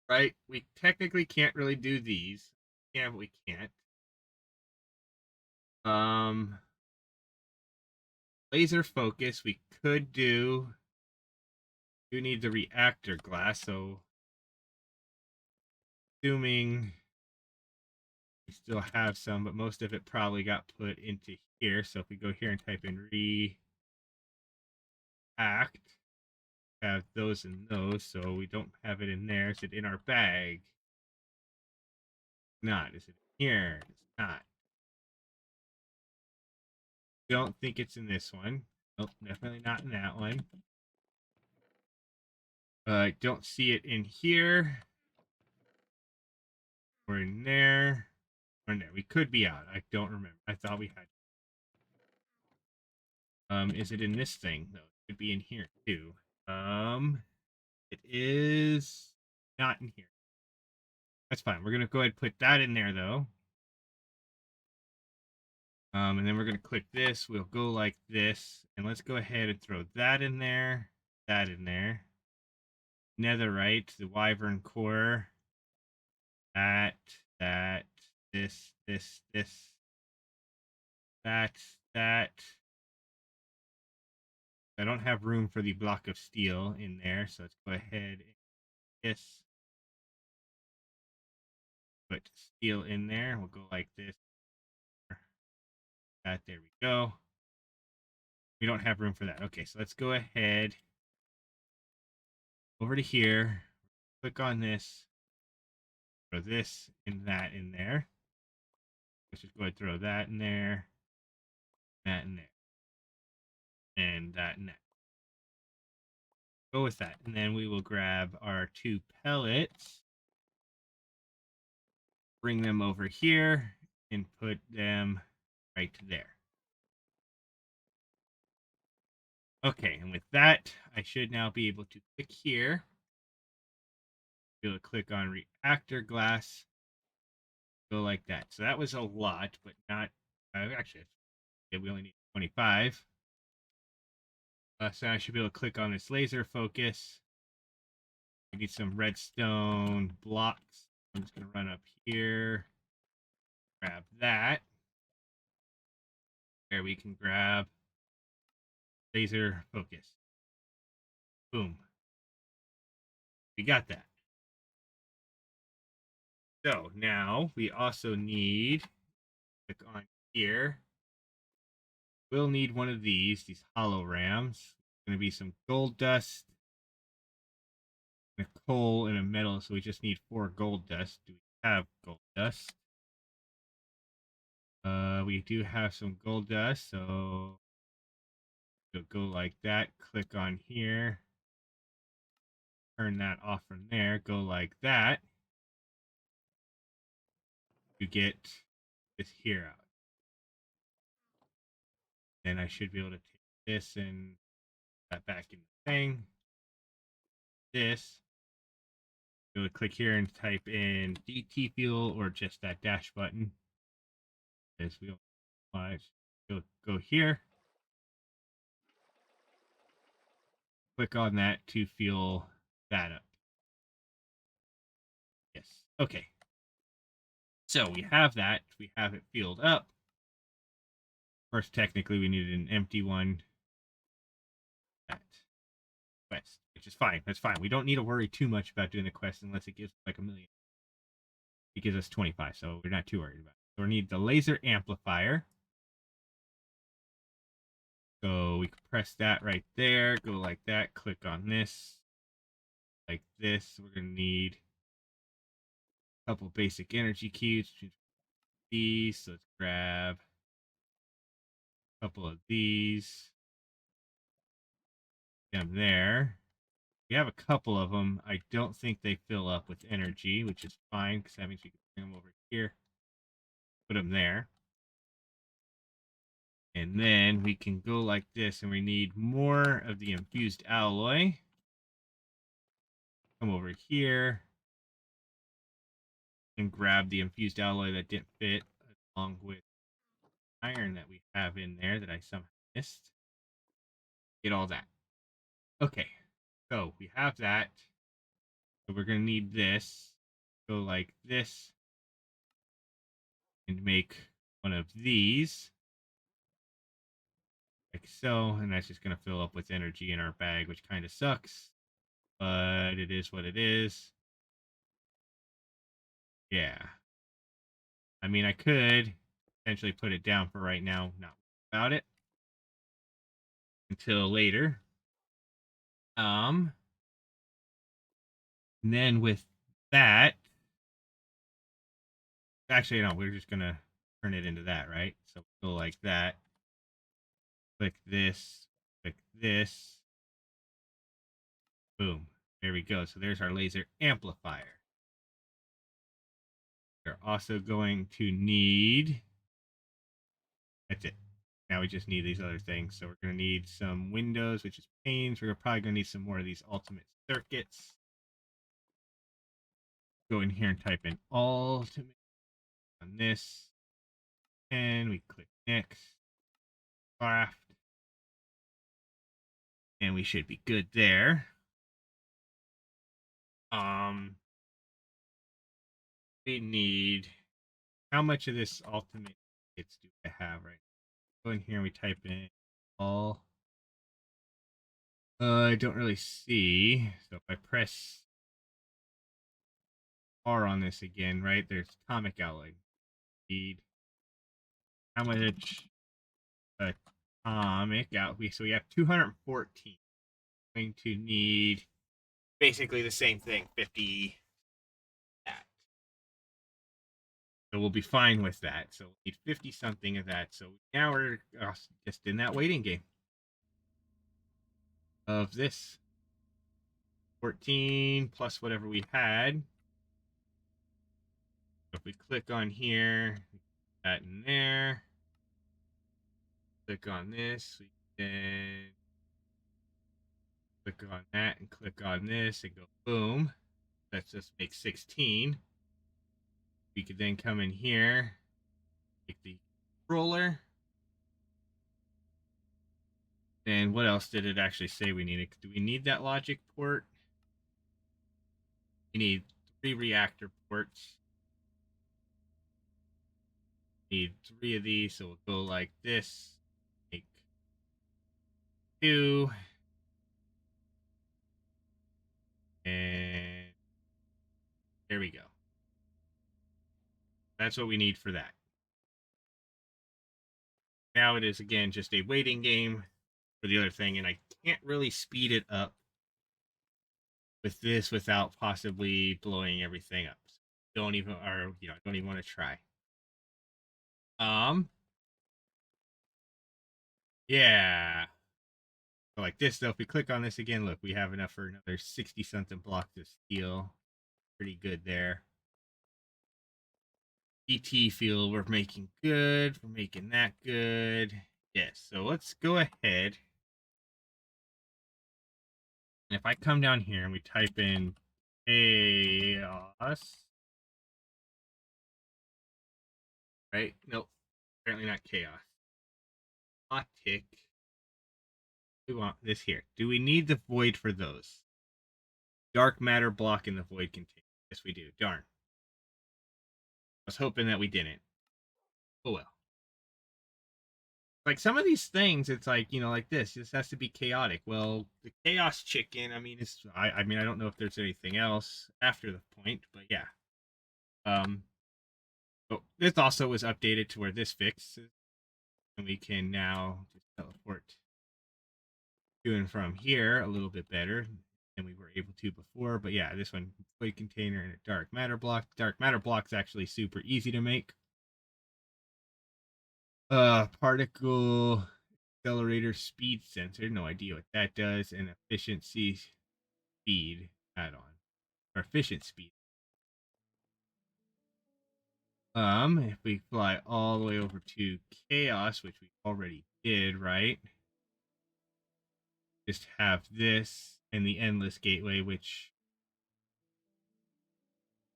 right? We technically can't really do these. Yeah, but we can't. Laser focus, we could do. We need the reactor glass, so assuming we still have some, but most of it probably got put into here. So if we go here and type in react, have those and those, so we don't have it in there. Is it in our bag? Not. Is it here? It's not. Don't think it's in this one. Nope, definitely not in that one. I don't see it in here. Or in there. Or in there. We could be out. I don't remember. I thought we had. Is it in this thing? No, it could be in here too. It is not in here. That's fine. We're gonna go ahead and put that in there though. And then we're gonna click this. We'll go like this, and let's go ahead and throw that in there, that in there. Netherite, the Wyvern core, that, this, that. I don't have room for the block of steel in there, so let's go ahead and this. Put steel in there. We'll go like this. That, there we go. We don't have room for that. Okay, so let's go ahead over to here. Click on this. Throw this and that in there. Let's just go ahead and throw that in there. That in there. And that in there. go with that. And then we will grab our 2 pellets, bring them over here, and put them right there. Okay, and with that, I should now be able to click here. Be able to click on reactor glass, go like that. So that was a lot, but not actually. We only need 25. So I should be able to click on this laser focus. We need some redstone blocks. I'm just gonna run up here, grab that. There we can grab laser focus. Boom. We got that. So now we also need, click on here. We'll need one of these hollow rams. Going to be some gold dust, and a coal, and a metal. So we just need 4 gold dust. Do we have gold dust? We do have some gold dust. So we'll go like that. Click on here. Turn that off from there. Go like that. You get this here out. Then I should be able to take this and that back in the thing. This. Go click here and type in DT fuel or just that dash button. As we go here. Click on that to fuel that up. Yes. Okay. So we have that. We have it fueled up. First, technically, we needed an empty one. That quest, which is fine. That's fine. We don't need to worry too much about doing the quest unless it gives like 1,000,000. It gives us 25, so we're not too worried about it. So we need the laser amplifier. So we can press that right there. Go like that. Click on this. Like this. We're going to need a couple basic energy cubes. These. So let's grab a couple of these. Them there. We have a couple of them. I don't think they fill up with energy, which is fine because that means we can bring them over here. Put them there. And then we can go like this, and we need more of the infused alloy. Come over here and grab the infused alloy that didn't fit, along with iron that we have in there that I somehow missed. Get all that. Okay, so we have that. So we're going to need this. Go like this and make one of these. Like so, and that's just going to fill up with energy in our bag, which kind of sucks, but it is what it is. Yeah. I mean, I could potentially put it down for right now, not about it until later. And then with that, actually, no, we're just going to turn it into that, right? So go like that. Click this, click this. Boom. There we go. So there's our laser amplifier. We're also going to need, that's it. Now we just need these other things. So we're going to need some windows, which is panes. We're probably going to need some more of these ultimate circuits. Go in here and type in ultimate on this. And we click next. Craft. And we should be good there. We need, how much of this ultimate kits do I have right now? Go in here and we type in all. I don't really see. So if I press R on this again, right, there's atomic alloy. Need how much atomic out? So we have 214. Going to need basically the same thing, 50 that. So we'll be fine with that. So we need 50 something of that. So now we're just in that waiting game of this. 14 plus whatever we had. So if we click on here, that in there, click on this, we can click on that and click on this and go boom. Let's just make 16. We could then come in here, take the controller. And what else did it actually say we needed? Do we need that logic port? We need 3 reactor ports. We need 3 of these, so we'll go like this. Make 2. And there we go. That's what we need for that. Now it is, again, just a waiting game for the other thing, and I can't really speed it up with this without possibly blowing everything up. So don't even, or, I don't even want to try. Yeah. So like this, though, if we click on this again, look, we have enough for another 60-something blocks of steel. Pretty good there. ET field, we're making good. We're making that good. Yes, so let's go ahead. And if I come down here and we type in chaos, right? Nope, apparently not chaos. Tick. We want this here. Do we need the void for those? Dark matter block in the void container. Yes, we do. Darn. I was hoping that we didn't. Oh well. Like some of these things, it's like, like this has to be chaotic. Well, the chaos chicken, I mean, I mean, I don't know if there's anything else after the point, but yeah. But this also was updated to where this fixes, and we can now just teleport to and from here a little bit better than we were able to before. But yeah, this one, void container and a dark matter block. Dark matter block's actually super easy to make. Particle accelerator speed sensor, no idea what that does, and efficiency speed add-on, or efficient speed. If we fly all the way over to chaos, which we already did, right? Just have this and the endless gateway, which,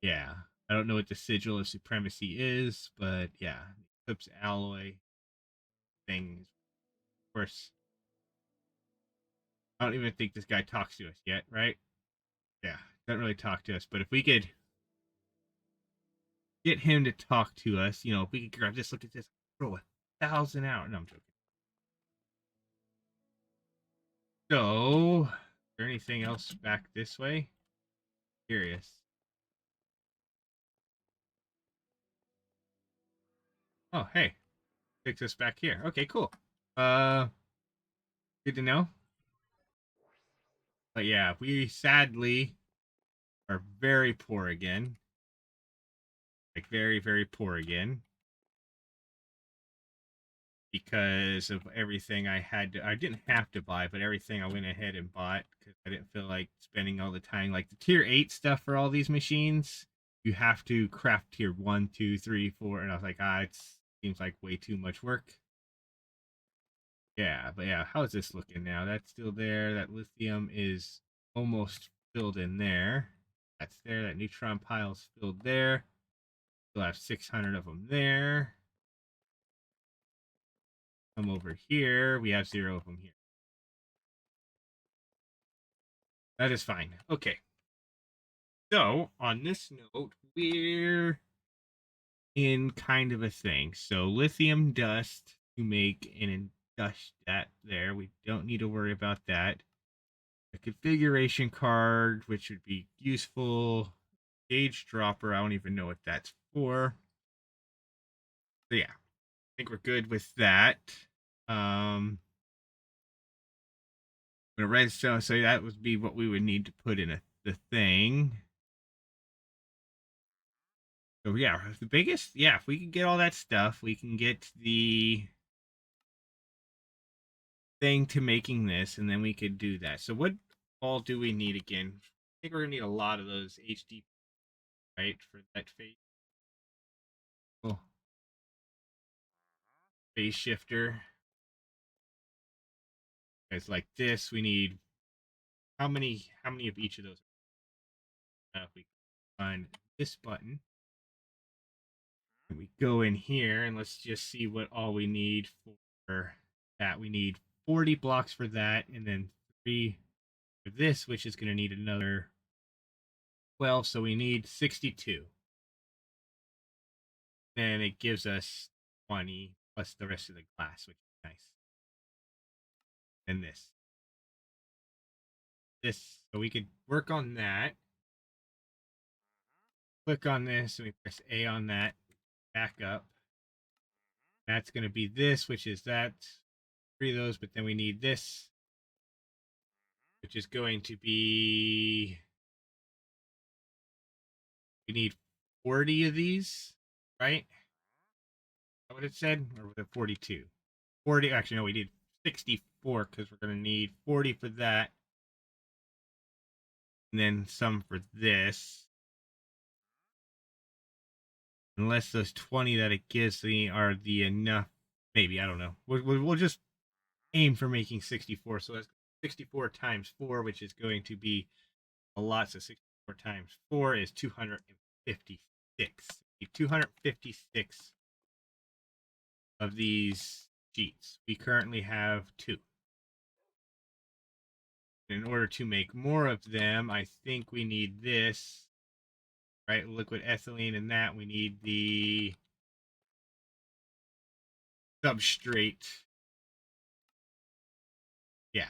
yeah, I don't know what the sigil of supremacy is, but yeah, Eclipse alloy thing. Of course, I don't even think this guy talks to us yet, right? Yeah, doesn't really talk to us, but if we could get him to talk to us, if we could grab this, look at this, throw 1,000 out. No, I'm joking. So, is there anything else back this way? Curious. Oh, hey, takes us back here. Okay, cool. Good to know. But yeah, we sadly are very poor again. Like very, very poor again. Because of everything I didn't have to buy, but everything I went ahead and bought because I didn't feel like spending all the time. Like the tier 8 stuff for all these machines, you have to craft tier 1, 2, 3, 4. And I was like, it seems like way too much work. Yeah, but yeah, how is this looking now? That's still there. That lithium is almost filled in there. That's there. That neutron pile's filled there. Still have 600 of them there. Come over here. We have 0 of them here. That is fine. Okay. So, on this note, we're in kind of a thing. So, lithium dust to make an dust that there. We don't need to worry about that. A configuration card, which would be useful. Gauge dropper, I don't even know what that's for. So, yeah, I think we're good with that. A redstone, so that would be what we would need to put in the thing. So yeah, the biggest, yeah, if we can get all that stuff, we can get the thing to making this, and then we could do that. So what all do we need again think we're gonna need a lot of those HD, right, for that phase. Oh, phase shifter. It's like this. We need how many? How many of each of those? If we find this button, and we go in here, and let's just see what all we need for that. We need 40 blocks for that, and then 3 for this, which is going to need another 12. So we need 62. Then it gives us 20 plus the rest of the glass, which is nice. And this, so we could work on that. Click on this, and we press A on that. Back up. That's going to be this, which is that. 3 of those, but then we need this, which is going to be. We need 40 of these, right? Is that what it said? Or was it 42? 40. Actually, no, we need 64 because we're going to need 40 for that. And then some for this. Unless those 20 that it gives me are the enough. Maybe, I don't know. We'll just aim for making 64. So that's 64 times 4, which is going to be a lot. So 64 times 4 is 256. 256 of these sheets. We currently have 2. In order to make more of them, I think we need this, right? Liquid ethylene, and that we need the substrate. Yeah.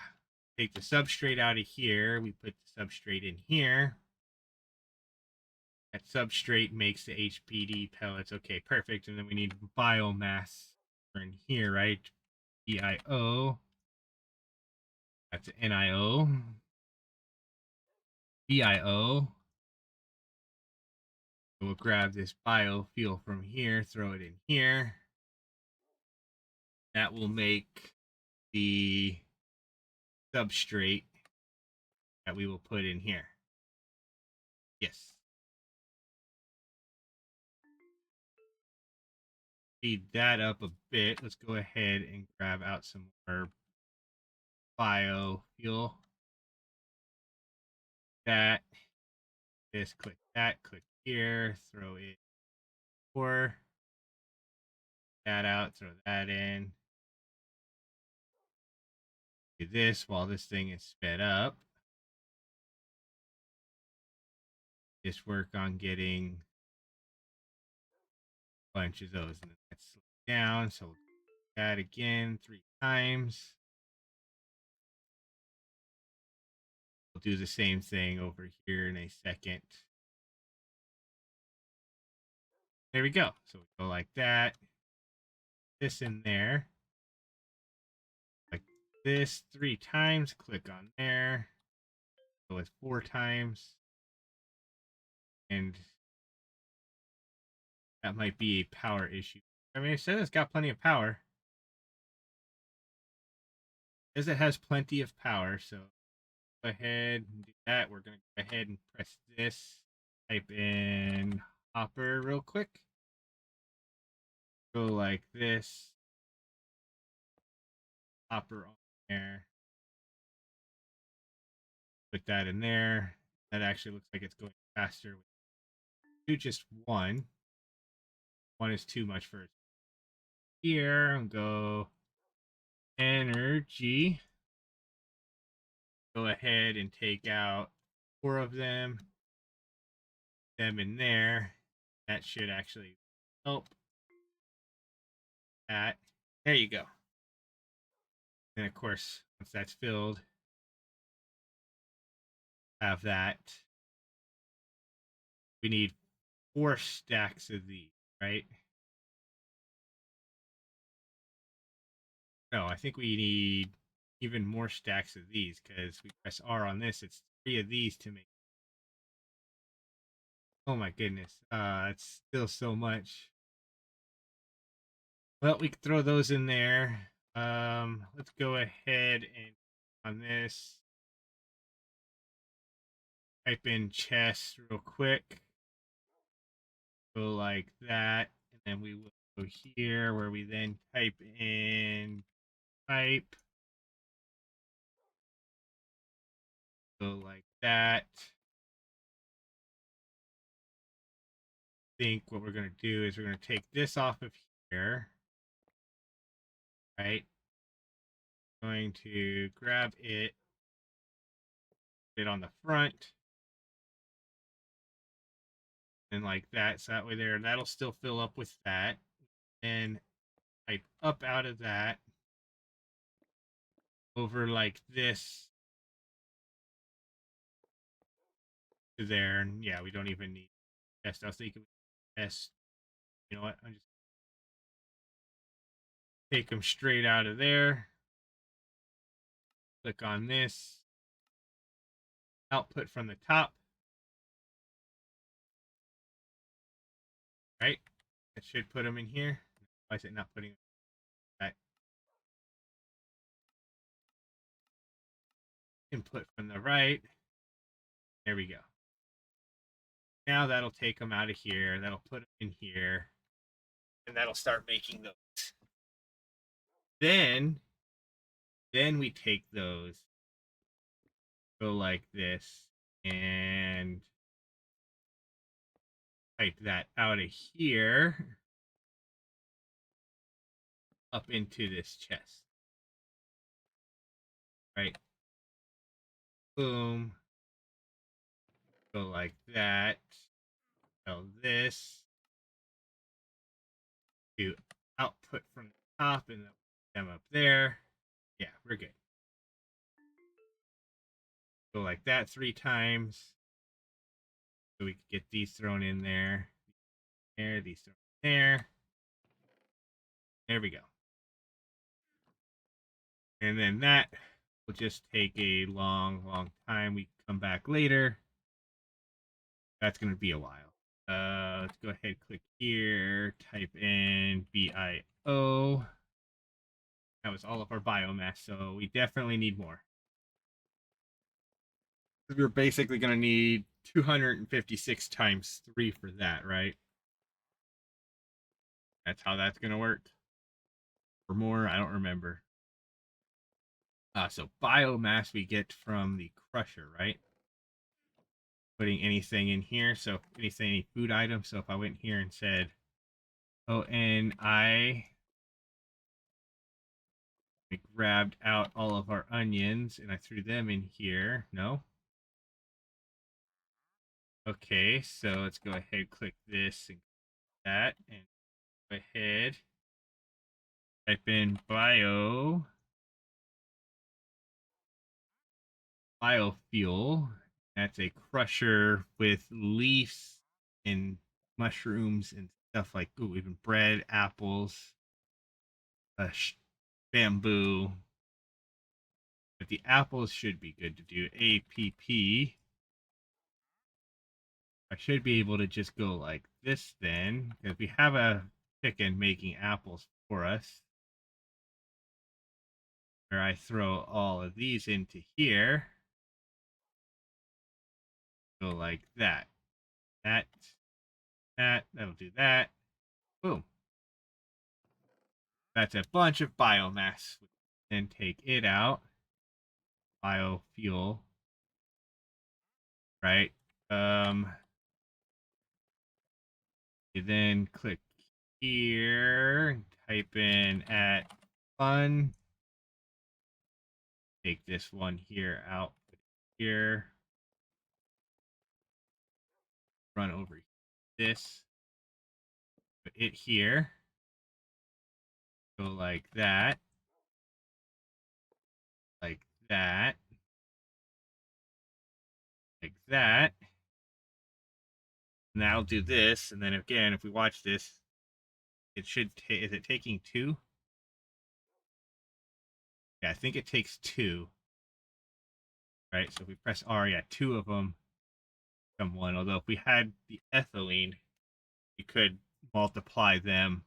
Take the substrate out of here. We put the substrate in here. That substrate makes the HPD pellets. Okay, perfect. And then we need biomass in here, right? BIO. That's NIO. BIO. We'll grab this biofuel from here, throw it in here. That will make the substrate that we will put in here. Yes. Speed that up a bit. Let's go ahead and grab out some more biofuel. That. Just click that. Click here. Throw it. Pour that out. Throw that in. Do this while this thing is sped up. Just work on getting a bunch of those. And then let's slow down. So that again 3 times. We'll do the same thing over here in a second. There we go. So we go like that. This in there. Like this 3 times. Click on there. Go with 4 times. And that might be a power issue. I mean, it says it's got plenty of power. It says it has plenty of power. So go ahead and do that. We're going to go ahead and press this. Type in hopper real quick. Go like this. Hopper on there. Put that in there. That actually looks like it's going faster. Do just 1. 1 is too much for it. Here and go energy. Go ahead and take out 4 of them. Them in there. That should actually help. That. There you go. And of course, once that's filled, have that. We need 4 stacks of these, right? No, I think we need even more stacks of these because we press R on this. It's 3 of these to make. Oh my goodness. It's still so much. Well, we could throw those in there. Let's go ahead and on this. type in chest real quick. Go like that. And then we will go here where we then type in pipe. Go like that. I think what we're going to do is we're going to take this off of here. Right? Going to grab it, put it on the front. And like that. So that way there, that'll still fill up with that. And pipe up out of that over like this to there. And yeah, we don't even need test. I was thinking test. You know what? I'm just take them straight out of there. Click on this. Output from the top. Right? That should put them in here. Why is it not putting that? Input from the right. There we go. Now that'll take them out of here. That'll put them in here. And that'll start making those. Then we take those, go like this, and type that out of here up into this chest. Right? Boom. Go like that. So this to output from the top and them up there. Yeah, we're good. Go like that 3 times. So we can get these thrown in there. There, these thrown in there. There we go. And then that will just take a long time. We come back later. That's going to be a while. Let's go ahead, click here, type in BIO. That was all of our biomass, so we definitely need more. We're basically going to need 256 times 3 for that, right? That's how that's going to work. Or more, I don't remember. So biomass we get from the crusher, right? Putting anything in here. So anything, any food item. So if I went here and said, oh, and I grabbed out all of our onions and I threw them in here. No? Okay, so let's go ahead, click this and that, and go ahead, type in biofuel. That's a crusher with leaves and mushrooms and stuff like, ooh, even bread, apples, bamboo. But the apples should be good to do. APP. I should be able to just go like this then, because we have a chicken making apples for us. Where I throw all of these into here. Go like that. That'll do that. Boom. That's a bunch of biomass. Then take it out. Biofuel. Right? You then click here. Type in at fun. Take this one here out here. Run over this. Put it here. Go like that. Like that. Like that. And that'll do this. And then again, if we watch this, it should take, is it taking 2? Yeah, I think it takes 2. Right? So if we press R, yeah, 2 of them become 1. Although if we had the ethylene, we could multiply them.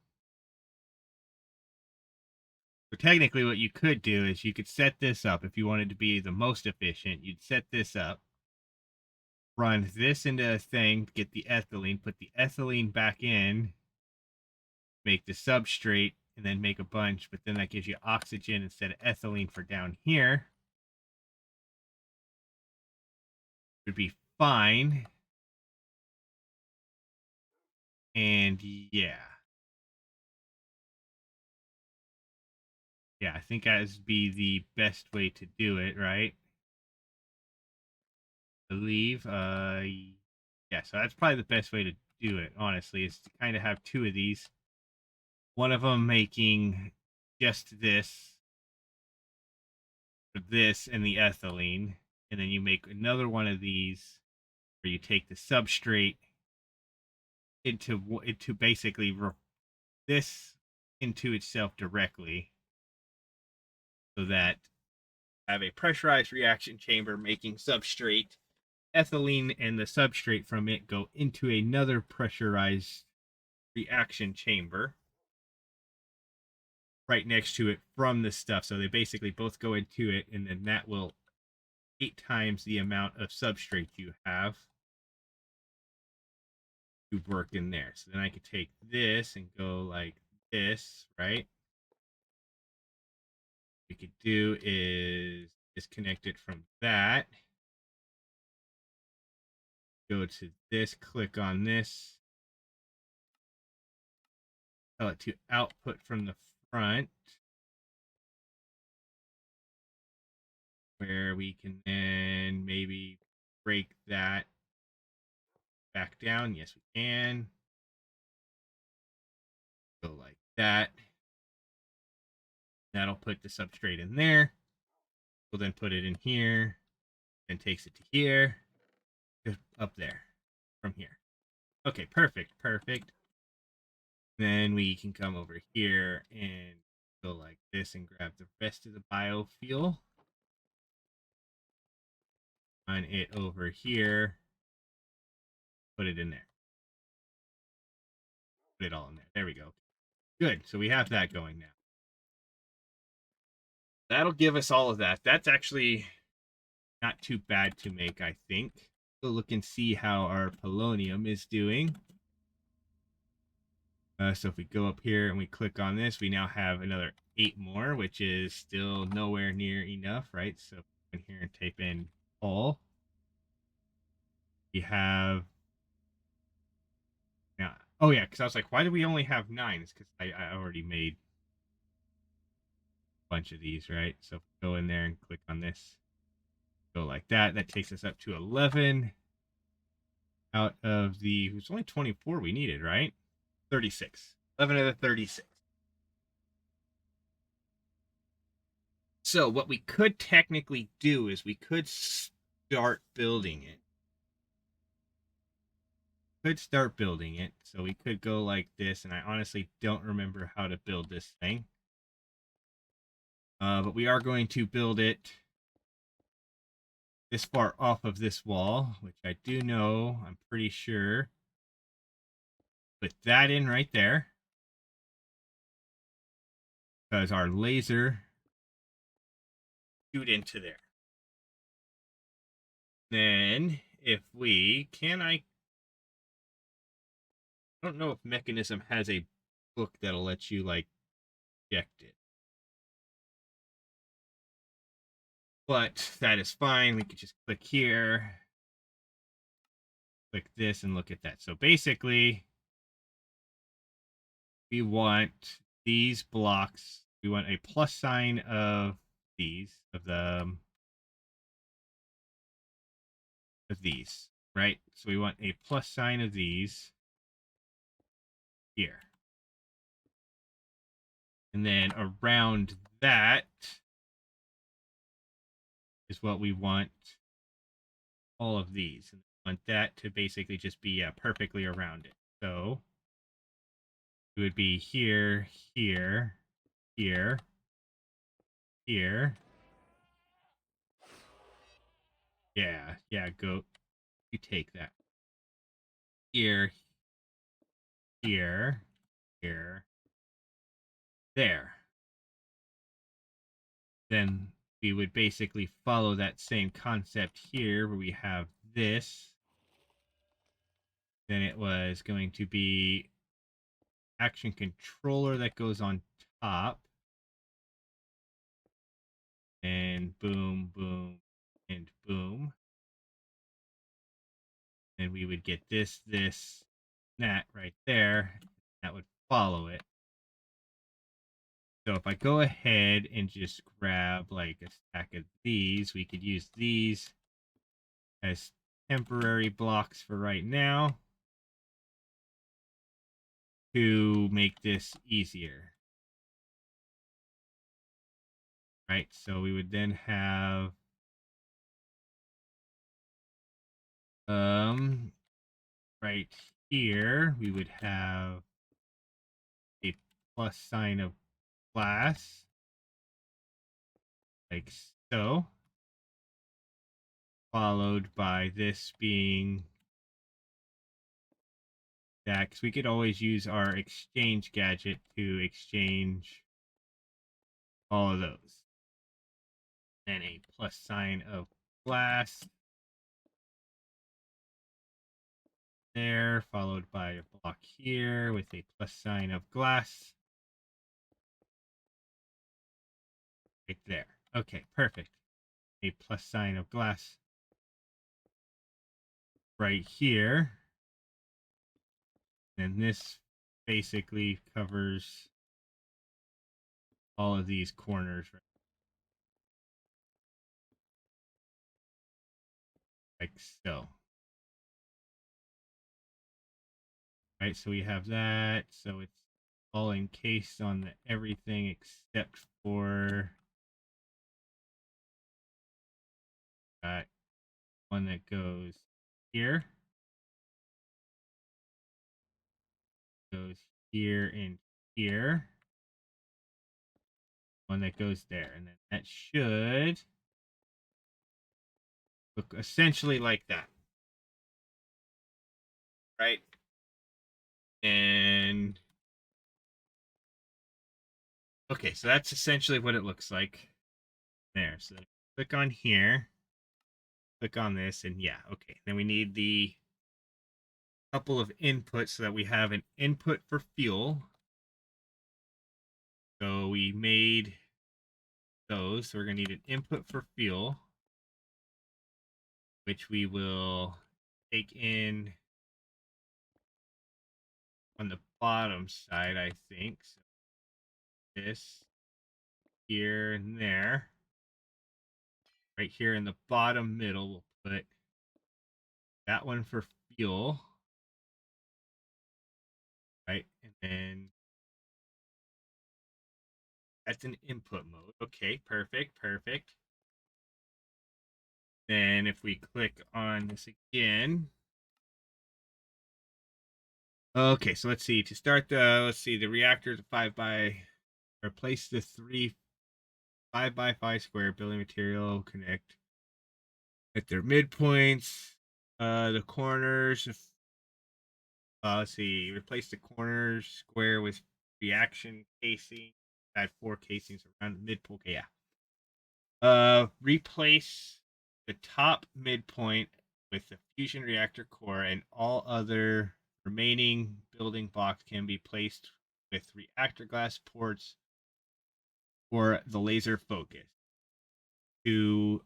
So technically what you could do is you could set this up if you wanted to be the most efficient. You'd set this up, run this into a thing, get the ethylene, put the ethylene back in, make the substrate, and then make a bunch, but then that gives you oxygen instead of ethylene for down here. Would be fine. And yeah. Yeah, I think that would be the best way to do it, right? I believe. Yeah, so that's probably the best way to do it, honestly, is to kind of have two of these. One of them making just this, for this and the ethylene, and then you make another one of these where you take the substrate into basically this into itself directly, so that have a pressurized reaction chamber making substrate. Ethylene and the substrate from it go into another pressurized reaction chamber right next to it from the stuff. So they basically both go into it, and then that will 8 times the amount of substrate you have to work in there. So then I could take this and go like this, right? What we could do is disconnect it from that. Go to this, click on this, tell it to output from the front, where we can then maybe break that back down. Yes, we can. Go like that. That'll put the substrate in there. We'll then put it in here, then takes it to here, up there, from here. Okay, perfect, perfect. Then we can come over here and go like this and grab the rest of the biofuel. On it over here. Put it in there. Put it all in there. There we go. Good. So we have that going now. That'll give us all of that. That's actually not too bad to make, I think. We'll look and see how our polonium is doing. So if we go up here and we click on this, we now have another 8 more, which is still nowhere near enough, right? So in here and type in all, we have now. Oh yeah, because I was like, why do we only have 9? It's because I already made a bunch of these, right? So if we go in there and click on this, go like that. That takes us up to 11 out of the. It was only 24 we needed, right? 36. 11 out of 36. So what we could technically do is we could start building it. So we could go like this, and I honestly don't remember how to build this thing. But we are going to build it this far off of this wall, which I do know, I'm pretty sure. Put that in right there, because our laser shoot into there. Then if we I don't know if mekinism has a book that'll let you like project it, but that is fine. We could just click here, click this, and look at that. So basically we want these blocks, we want a plus sign of these, right? So we want a plus sign of these here. And then around that is what we want all of these. And we want that to basically just be perfectly around it. So it would be here, here, here, here. Yeah, go. You take that. Here, here, here, there. Then we would basically follow that same concept here where we have this. Then it was going to be action controller that goes on top. And boom, boom, and boom. And we would get this, that right there. That would follow it. So if I go ahead and just grab like a stack of these, we could use these as temporary blocks for right now to make this easier. Right, so we would then have right here we would have a plus sign of glass like so, followed by this being that, because we could always use our exchange gadget to exchange all of those. And a plus sign of glass there, followed by a block here with a plus sign of glass right there. Okay, perfect. A plus sign of glass right here. And this basically covers all of these corners right, like so. Right, so we have that. So it's all encased on the everything except for one that goes here, goes here and here, one that goes there, and then that should look essentially like that, right? And okay, so that's essentially what it looks like there. So click on here, click on this, and yeah, okay. Then we need the couple of inputs so that we have an input for fuel. So we made those. So we're going to need an input for fuel, which we will take in on the bottom side, I think. So this here and there. Right here in the bottom middle, we'll put that one for fuel. Right? And then that's an input mode. Okay, perfect, perfect. Then if we click on this again. Okay, so let's see. To start the reactor is a 5x, replace the 5x5 square building material, connect at their midpoints, the corners. Let's see, replace the corners square with reaction casing. Add 4 casings around the midpoint. Okay, yeah. Replace the top midpoint with the fusion reactor core, and all other remaining building blocks can be placed with reactor glass ports for the laser focus. To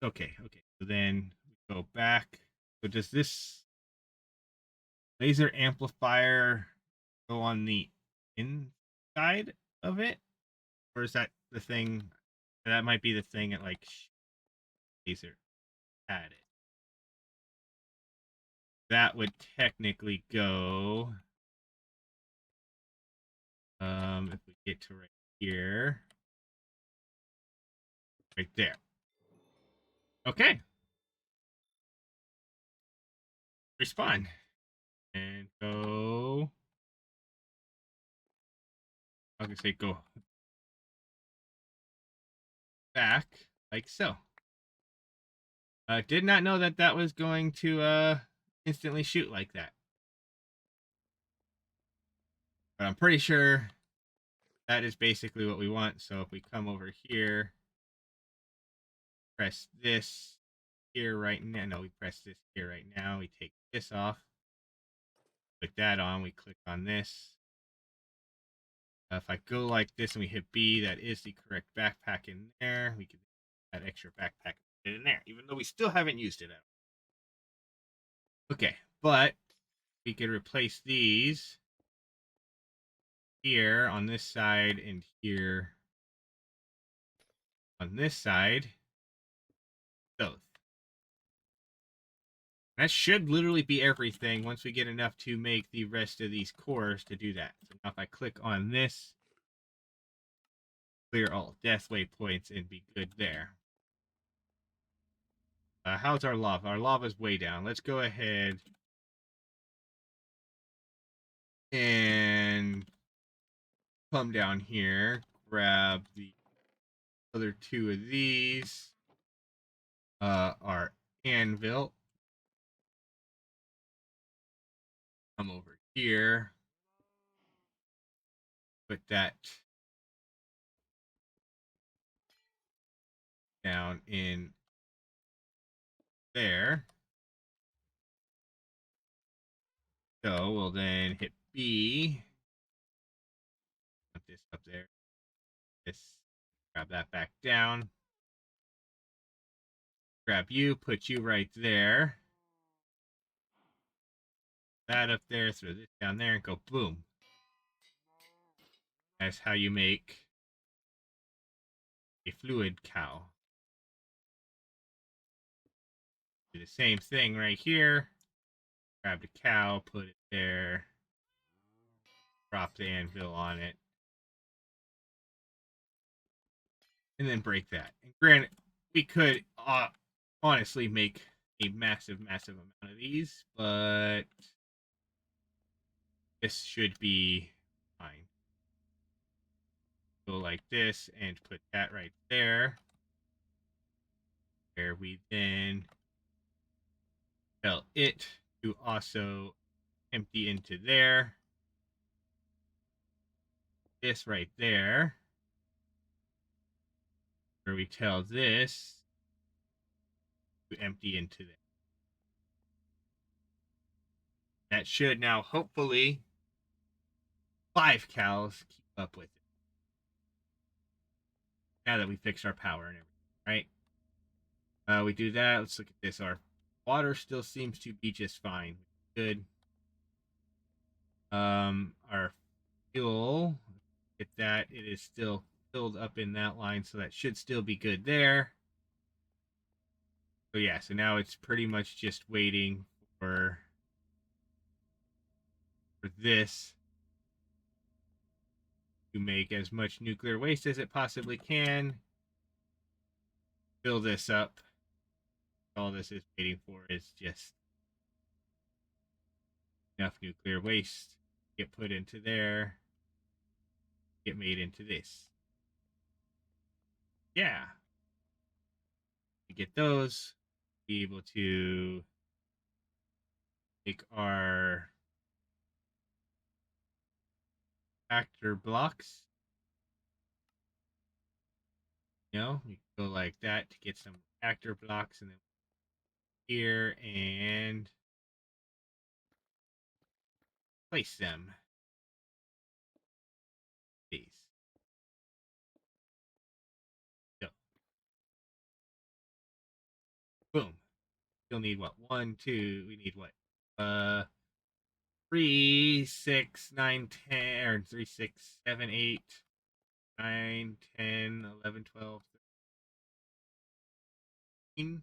okay. So then we go back. So does this laser amplifier go on the inside of it, or is that the thing? That might be the thing at like laser added. That would technically go. If we get to right here, right there. Okay. Respawn and go. I was gonna say go back like so. Did not know that that was going to instantly shoot like that. But I'm pretty sure that is basically what we want. So if we come over here, press this here right now. No, we press this here right now. We take this off. Click that on. We click on this. If I go like this and we hit B, that is the correct backpack in there. We can add extra backpack in there, even though we still haven't used it at all. Okay, but we could replace these here on this side and here on this side. Both. That should literally be everything once we get enough to make the rest of these cores to do that. So now if I click on this, clear all death waypoints and be good there. How's our lava? Our lava's way down. Let's go ahead and come down here, grab the other two of these. Our anvil. Come over here. Put that down in there. So we'll then hit B. Put this up there. This. Grab that back down. Grab you, put you right there. That up there, throw this down there, and go boom. That's how you make a fluid cow. Do the same thing right here. Grab the cow, put it there. Drop the anvil on it. And then break that. And granted, we could honestly make a massive, massive amount of these, but this should be fine. Go like this and put that right there. Where we then tell it to also empty into there. This right there. Where we tell this to empty into there. That should now hopefully 5 cows keep up with it. Now that we fixed our power and everything, right? We do that. Let's look at this. Our water still seems to be just fine. Good. Our fuel, get that. It is still filled up in that line, so that should still be good there. So yeah, so now it's pretty much just waiting for this to make as much nuclear waste as it possibly can. Fill this up. All this is waiting for is just enough nuclear waste get put into there, get made into this. Yeah. To get those, be able to make our reactor blocks. You know, we can go like that to get some reactor blocks, and then here and place them. These. So, boom. Still need what? 1, 2. We need what? 3, 6, 9, 10, or 3, 6, 7, 8, 9, 10, 11, 12, 13,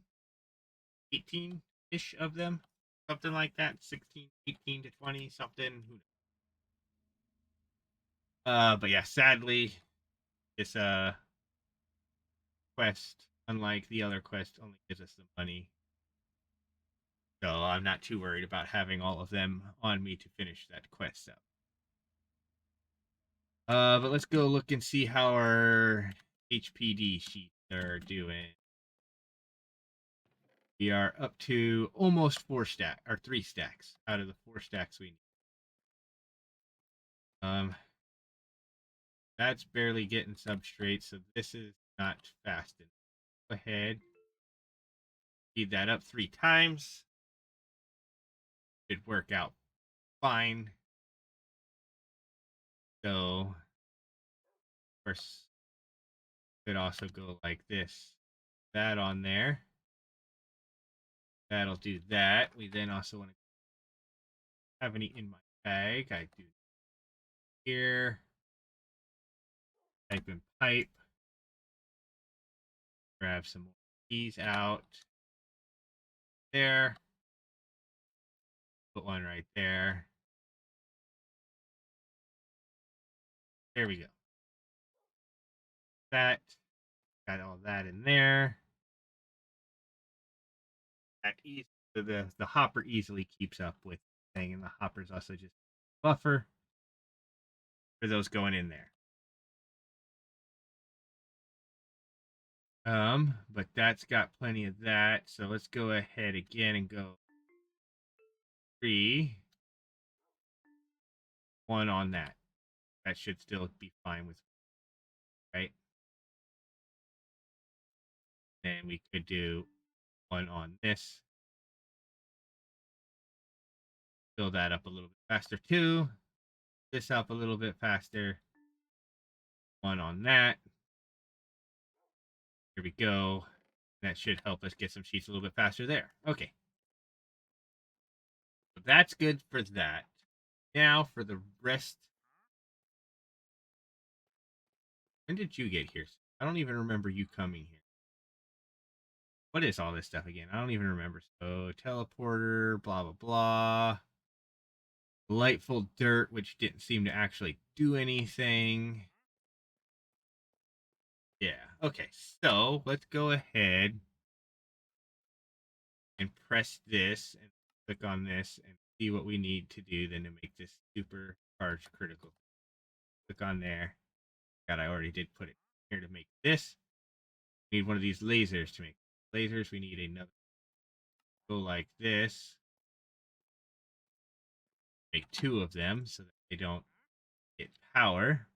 18-ish of them. Something like that. 16, 18 to 20, something. Who knows? But yeah, sadly, this quest, unlike the other quest, only gives us the money. So I'm not too worried about having all of them on me to finish that quest up. But let's go look and see how our HPD sheets are doing. We are up to almost 3 stacks out of the 4 stacks we need. That's barely getting substrate, so this is not fast enough. Go ahead, speed that up 3 times. should work out fine. So, of course, could also go like this. That on there. That'll do that. We then also want to have any in my bag. I do here. Type in pipe. Grab some more keys out. There. Put one right there. There we go. That. Got all that in there. That the hopper easily keeps up with the thing, and the hopper's also just buffer for those going in there. But that's got plenty of that. So let's go ahead again and go 3, 1 on that. That should still be fine with, right? Then we could do 1 on this. Fill that up a little bit faster too. This up a little bit faster. 1 on that. Here we go. That should help us get some sheets a little bit faster there. Okay. So that's good for that. Now for the rest. When did you get here? I don't even remember you coming here. What is all this stuff again? I don't even remember. So teleporter, blah, blah, blah. Delightful dirt, which didn't seem to actually do anything. Yeah. Okay. So let's go ahead and press this and click on this and see what we need to do then to make this super charged critical. Click on there. God, I already did put it here to make this. We need one of these lasers to make lasers. We need another. Go like this. Make 2 of them so that they don't get power.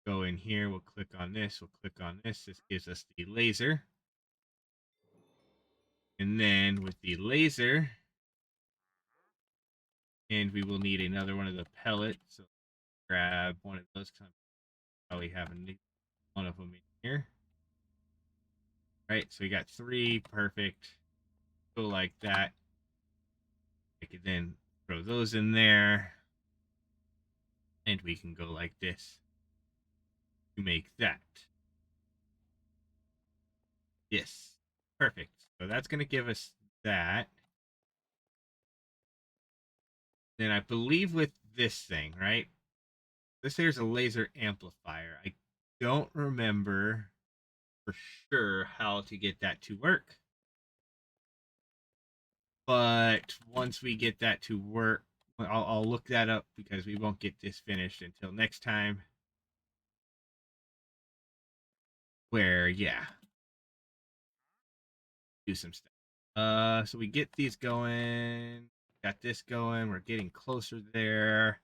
Go in here. We'll click on this. We'll click on this. This gives us the laser. And then with the laser, and we will need another one of the pellets. So grab one of those. Probably have one of them in here. Right, so we got 3, perfect. Go like that. I could then throw those in there. And we can go like this to make that. Yes, perfect. So that's going to give us that. Then I believe with this thing, right? This here's a laser amplifier. I don't remember for sure how to get that to work. But once we get that to work, I'll look that up because we won't get this finished until next time. Where, yeah, do some stuff. So we get these going. Got this going. We're getting closer there.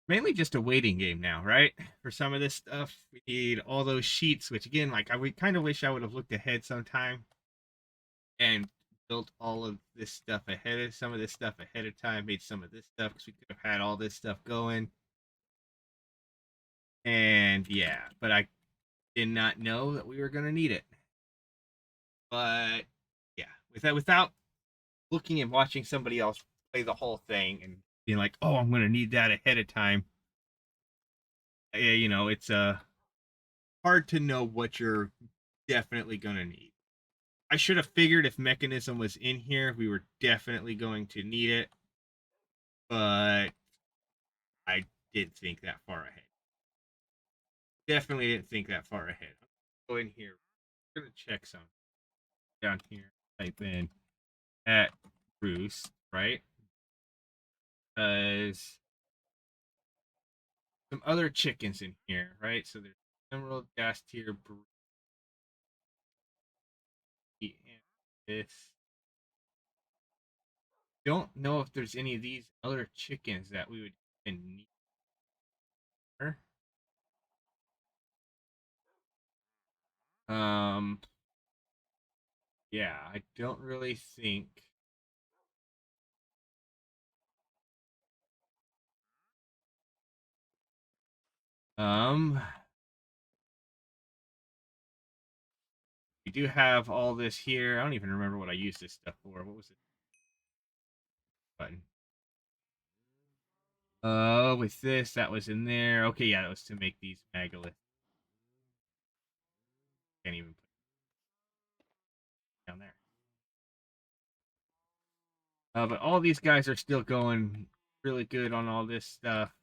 Mainly just a waiting game now, right? For some of this stuff, we need all those sheets, which again, like I would kind of wish I would have looked ahead sometime and built all of this stuff ahead of some of this stuff ahead of time, made some of this stuff because we could have had all this stuff going. And yeah, but I did not know that we were gonna need it. But yeah, without looking and watching somebody else play the whole thing and being like, oh, I'm gonna need that ahead of time. Yeah, it's hard to know what you're definitely gonna need. I should have figured if mekinism was in here, we were definitely going to need it, but I didn't think that far ahead. Definitely didn't think that far ahead. Go in here. We're gonna check some down here. Type in at Bruce, right? Because some other chickens in here, right? So there's Emerald, Gas Tier, and this. Don't know if there's any of these other chickens that we would even need. Um, yeah, I don't really think Um, we do have all this here. I don't even remember what I used this stuff for. What was it? Button. With this, that was in there. Okay, yeah, that was to make these megaliths. Can't even put it down there. But all these guys are still going really good on all this stuff.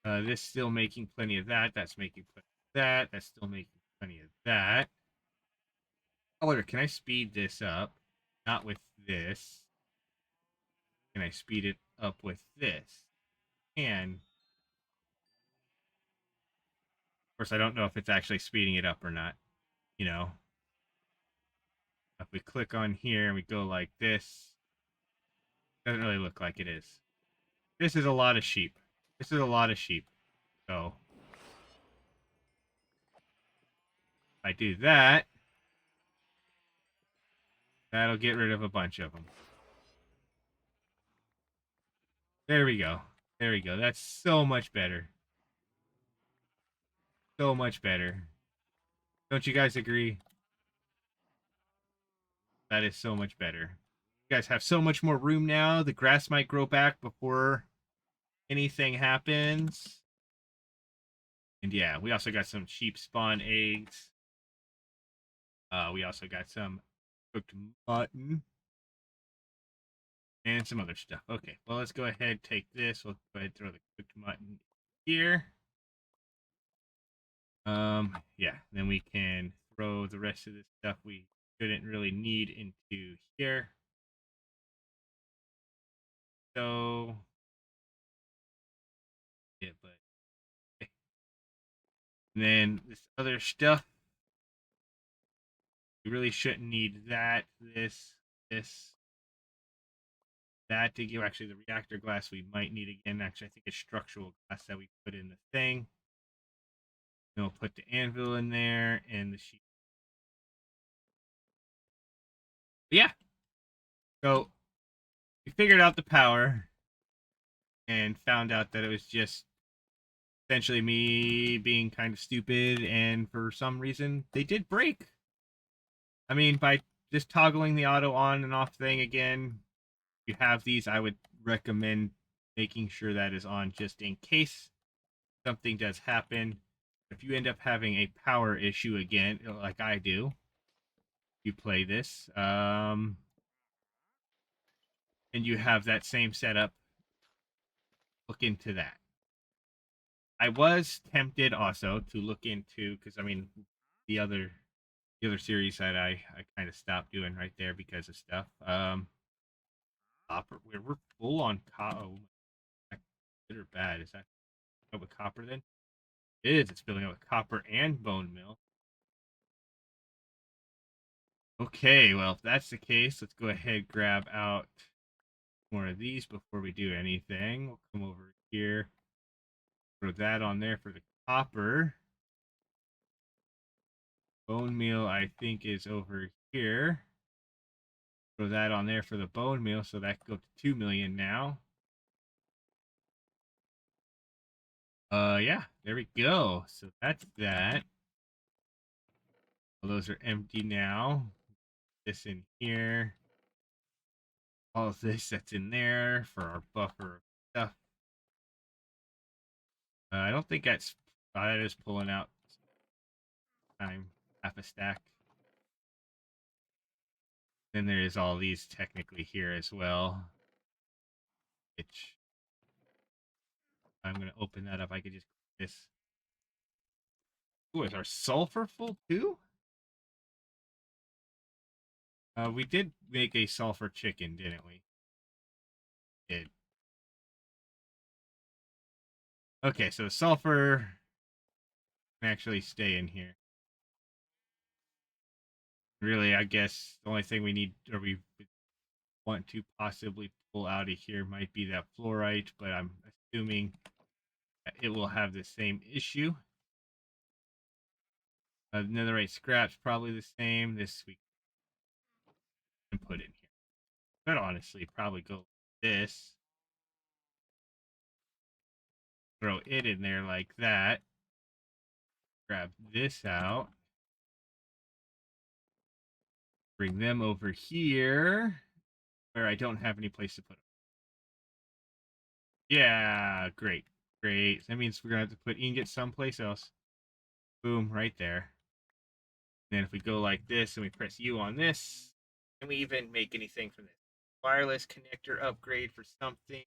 This still making plenty of that. That's making plenty of that. That's still making plenty of that. However, can I speed this up? Not with this. Can I speed it up with this? And of course, I don't know if it's actually speeding it up or not. You know, if we click on here and we go like this, doesn't really look like it is. This is a lot of sheep. This is a lot of sheep. So if I do that, that'll get rid of a bunch of them. There we go. There we go. That's so much better. So much better. Don't you guys agree? That is so much better. You guys have so much more room now. The grass might grow back before anything happens. And yeah, we also got some sheep spawn eggs. We also got some cooked mutton and some other stuff. Okay, well, let's go ahead, take this. We'll go ahead and throw the cooked mutton here. Yeah, then we can throw the rest of this stuff we shouldn't really need into here. So, yeah, but okay. And then this other stuff, we really shouldn't need that, this, that to give. Actually, the reactor glass we might need again. Actually, I think it's structural glass that we put in the thing. Then we'll put the anvil in there and the sheet. But yeah, so we figured out the power and found out that it was just essentially me being kind of stupid, and for some reason they did break. I mean, by just toggling the auto on and off thing again, you have these, I would recommend making sure that is on just in case something does happen. If you end up having a power issue again, like I do, you play this, and you have that same setup, look into that. I was tempted also to look into, because I mean, the other series that I kind of stopped doing right there because of stuff. Copper, we're full on copper. Oh, good or bad? Is that with copper then? It is. It's filling up with copper and bone meal. Okay, well, if that's the case, let's go ahead grab out more of these before we do anything. We'll come over here, throw that on there for the copper. Bone meal, I think, is over here. Throw that on there for the bone meal, so that can go to 2 million now. Yeah, there we go. So that's that. Well, those are empty now. This in here. All of this that's in there for our buffer stuff. I don't think that's that is pulling out time half a stack. Then there is all these technically here as well. Which I'm gonna open that up. I could just this. Ooh, is our sulfur full too? We did make a sulfur chicken, didn't we? Did. Okay, so sulfur can actually stay in here. Really, I guess the only thing we need, or we want to possibly pull out of here, might be that fluorite, but I'm assuming that it will have the same issue. Netherite scrap's probably the same. This we can put in here. But honestly, probably go like this. throw it in there like that. Grab this out. Bring them over here where I don't have any place to put them. Yeah, great. Great. That means we're going to have to put ingot someplace else. Boom, right there. And then if we go like this and we press U on this, can we even make anything from this? Wireless connector upgrade for something.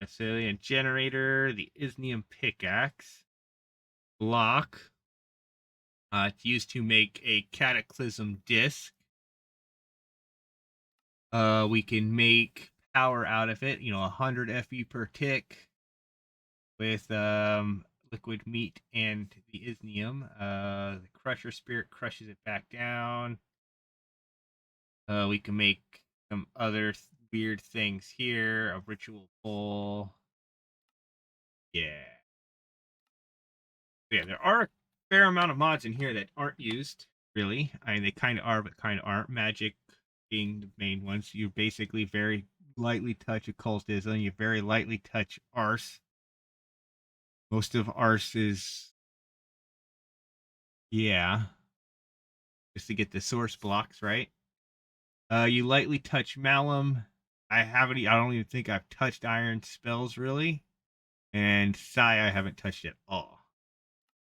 Necessarily a generator, the isnium pickaxe. Block. It's used to make a cataclysm disc. We can make power out of it, 100 FE per tick with liquid meat and the isnium. The crusher spirit crushes it back down. We can make some other weird things here. A ritual bowl. Yeah. Yeah, there are a fair amount of mods in here that aren't used, really. I mean, they kind of are, but kind of aren't. Magic being the main ones. You basically very lightly touch occultism. You very lightly touch arse. Most of arse is, yeah, just to get the source blocks, right? You lightly touch malum. I don't even think I've touched iron spells, really. And psi, I haven't touched at all.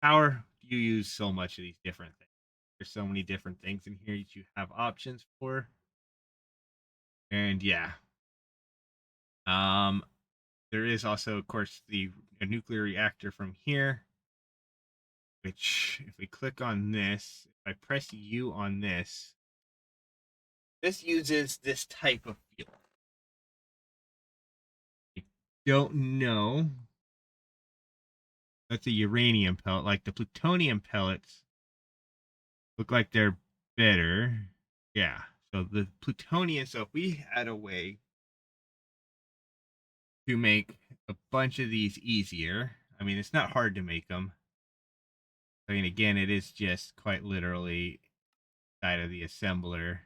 Power, you use so much of these different things. There's so many different things in here that you have options for. And yeah. There is also, of course, a nuclear reactor from here. Which, if we click on this, if I press U on this uses this type of fuel. I don't know. That's a uranium pellet. Like the plutonium pellets look like they're better. Yeah. So the plutonium, so if we had a way to make a bunch of these easier, I mean, it's not hard to make them. I mean, again, it is just quite literally side of the assembler,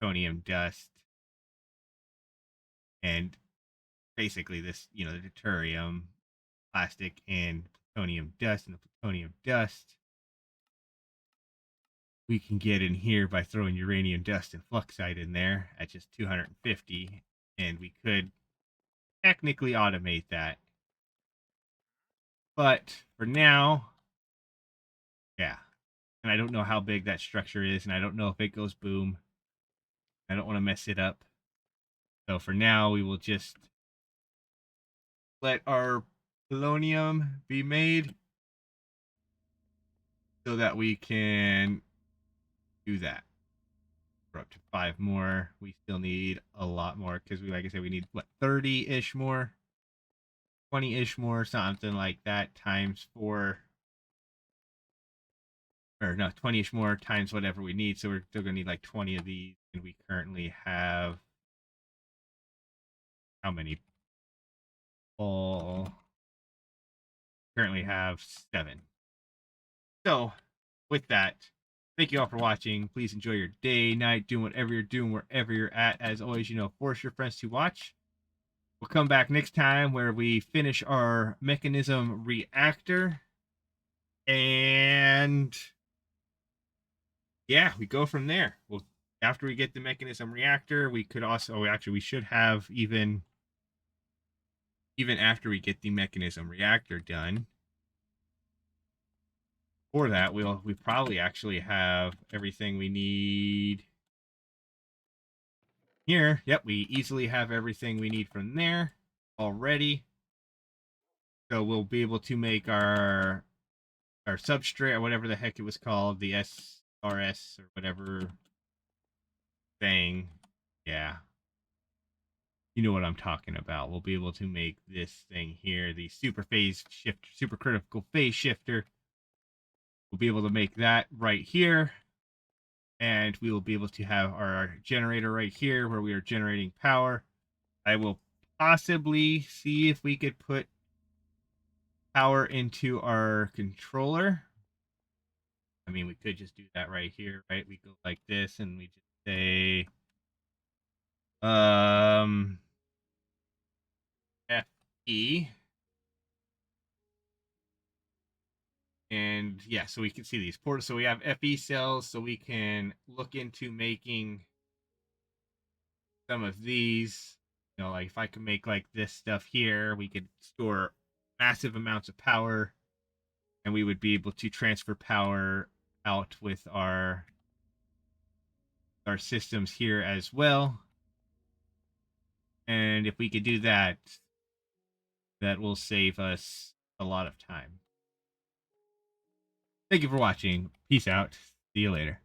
plutonium dust, and basically this, the deuterium, plastic, and plutonium dust, and the plutonium dust we can get in here by throwing uranium dust and fluxite in there at just 250, and we could technically automate that. But for now, yeah. And I don't know how big that structure is, and I don't know if it goes boom. I don't want to mess it up. So for now, we will just let our polonium be made so that we can do that. We're up to 5 more. We still need a lot more because like I said, we need 30-ish more, 20-ish more, something like that, times 4, or no, 20-ish more times whatever we need. So we're still gonna need like 20 of these, and we currently have how many? All currently have 7. So with that, thank you all for watching. Please enjoy your day, night, doing whatever you're doing, wherever you're at. As always, force your friends to watch. We'll come back next time where we finish our mekinism reactor. And yeah, we go from there. Well, after we get the mekinism reactor, we could also, actually, we should have even after we get the mekinism reactor done. For that, we probably actually have everything we need here. Yep, we easily have everything we need from there already. So we'll be able to make our substrate, or whatever the heck it was called, the SRS or whatever thing. Yeah. You know what I'm talking about. We'll be able to make this thing here, the super critical phase shifter. We'll be able to make that right here. And we will be able to have our generator right here where we are generating power. I will possibly see if we could put power into our controller. I mean, we could just do that right here, right? We go like this and we just say, F. E. And yeah, so we can see these ports. So we have FE cells, so we can look into making some of these. You know, like if I can make like this stuff here, we could store massive amounts of power, and we would be able to transfer power out with our systems here as well. And if we could do that, that will save us a lot of time. Thank you for watching. Peace out. See you later.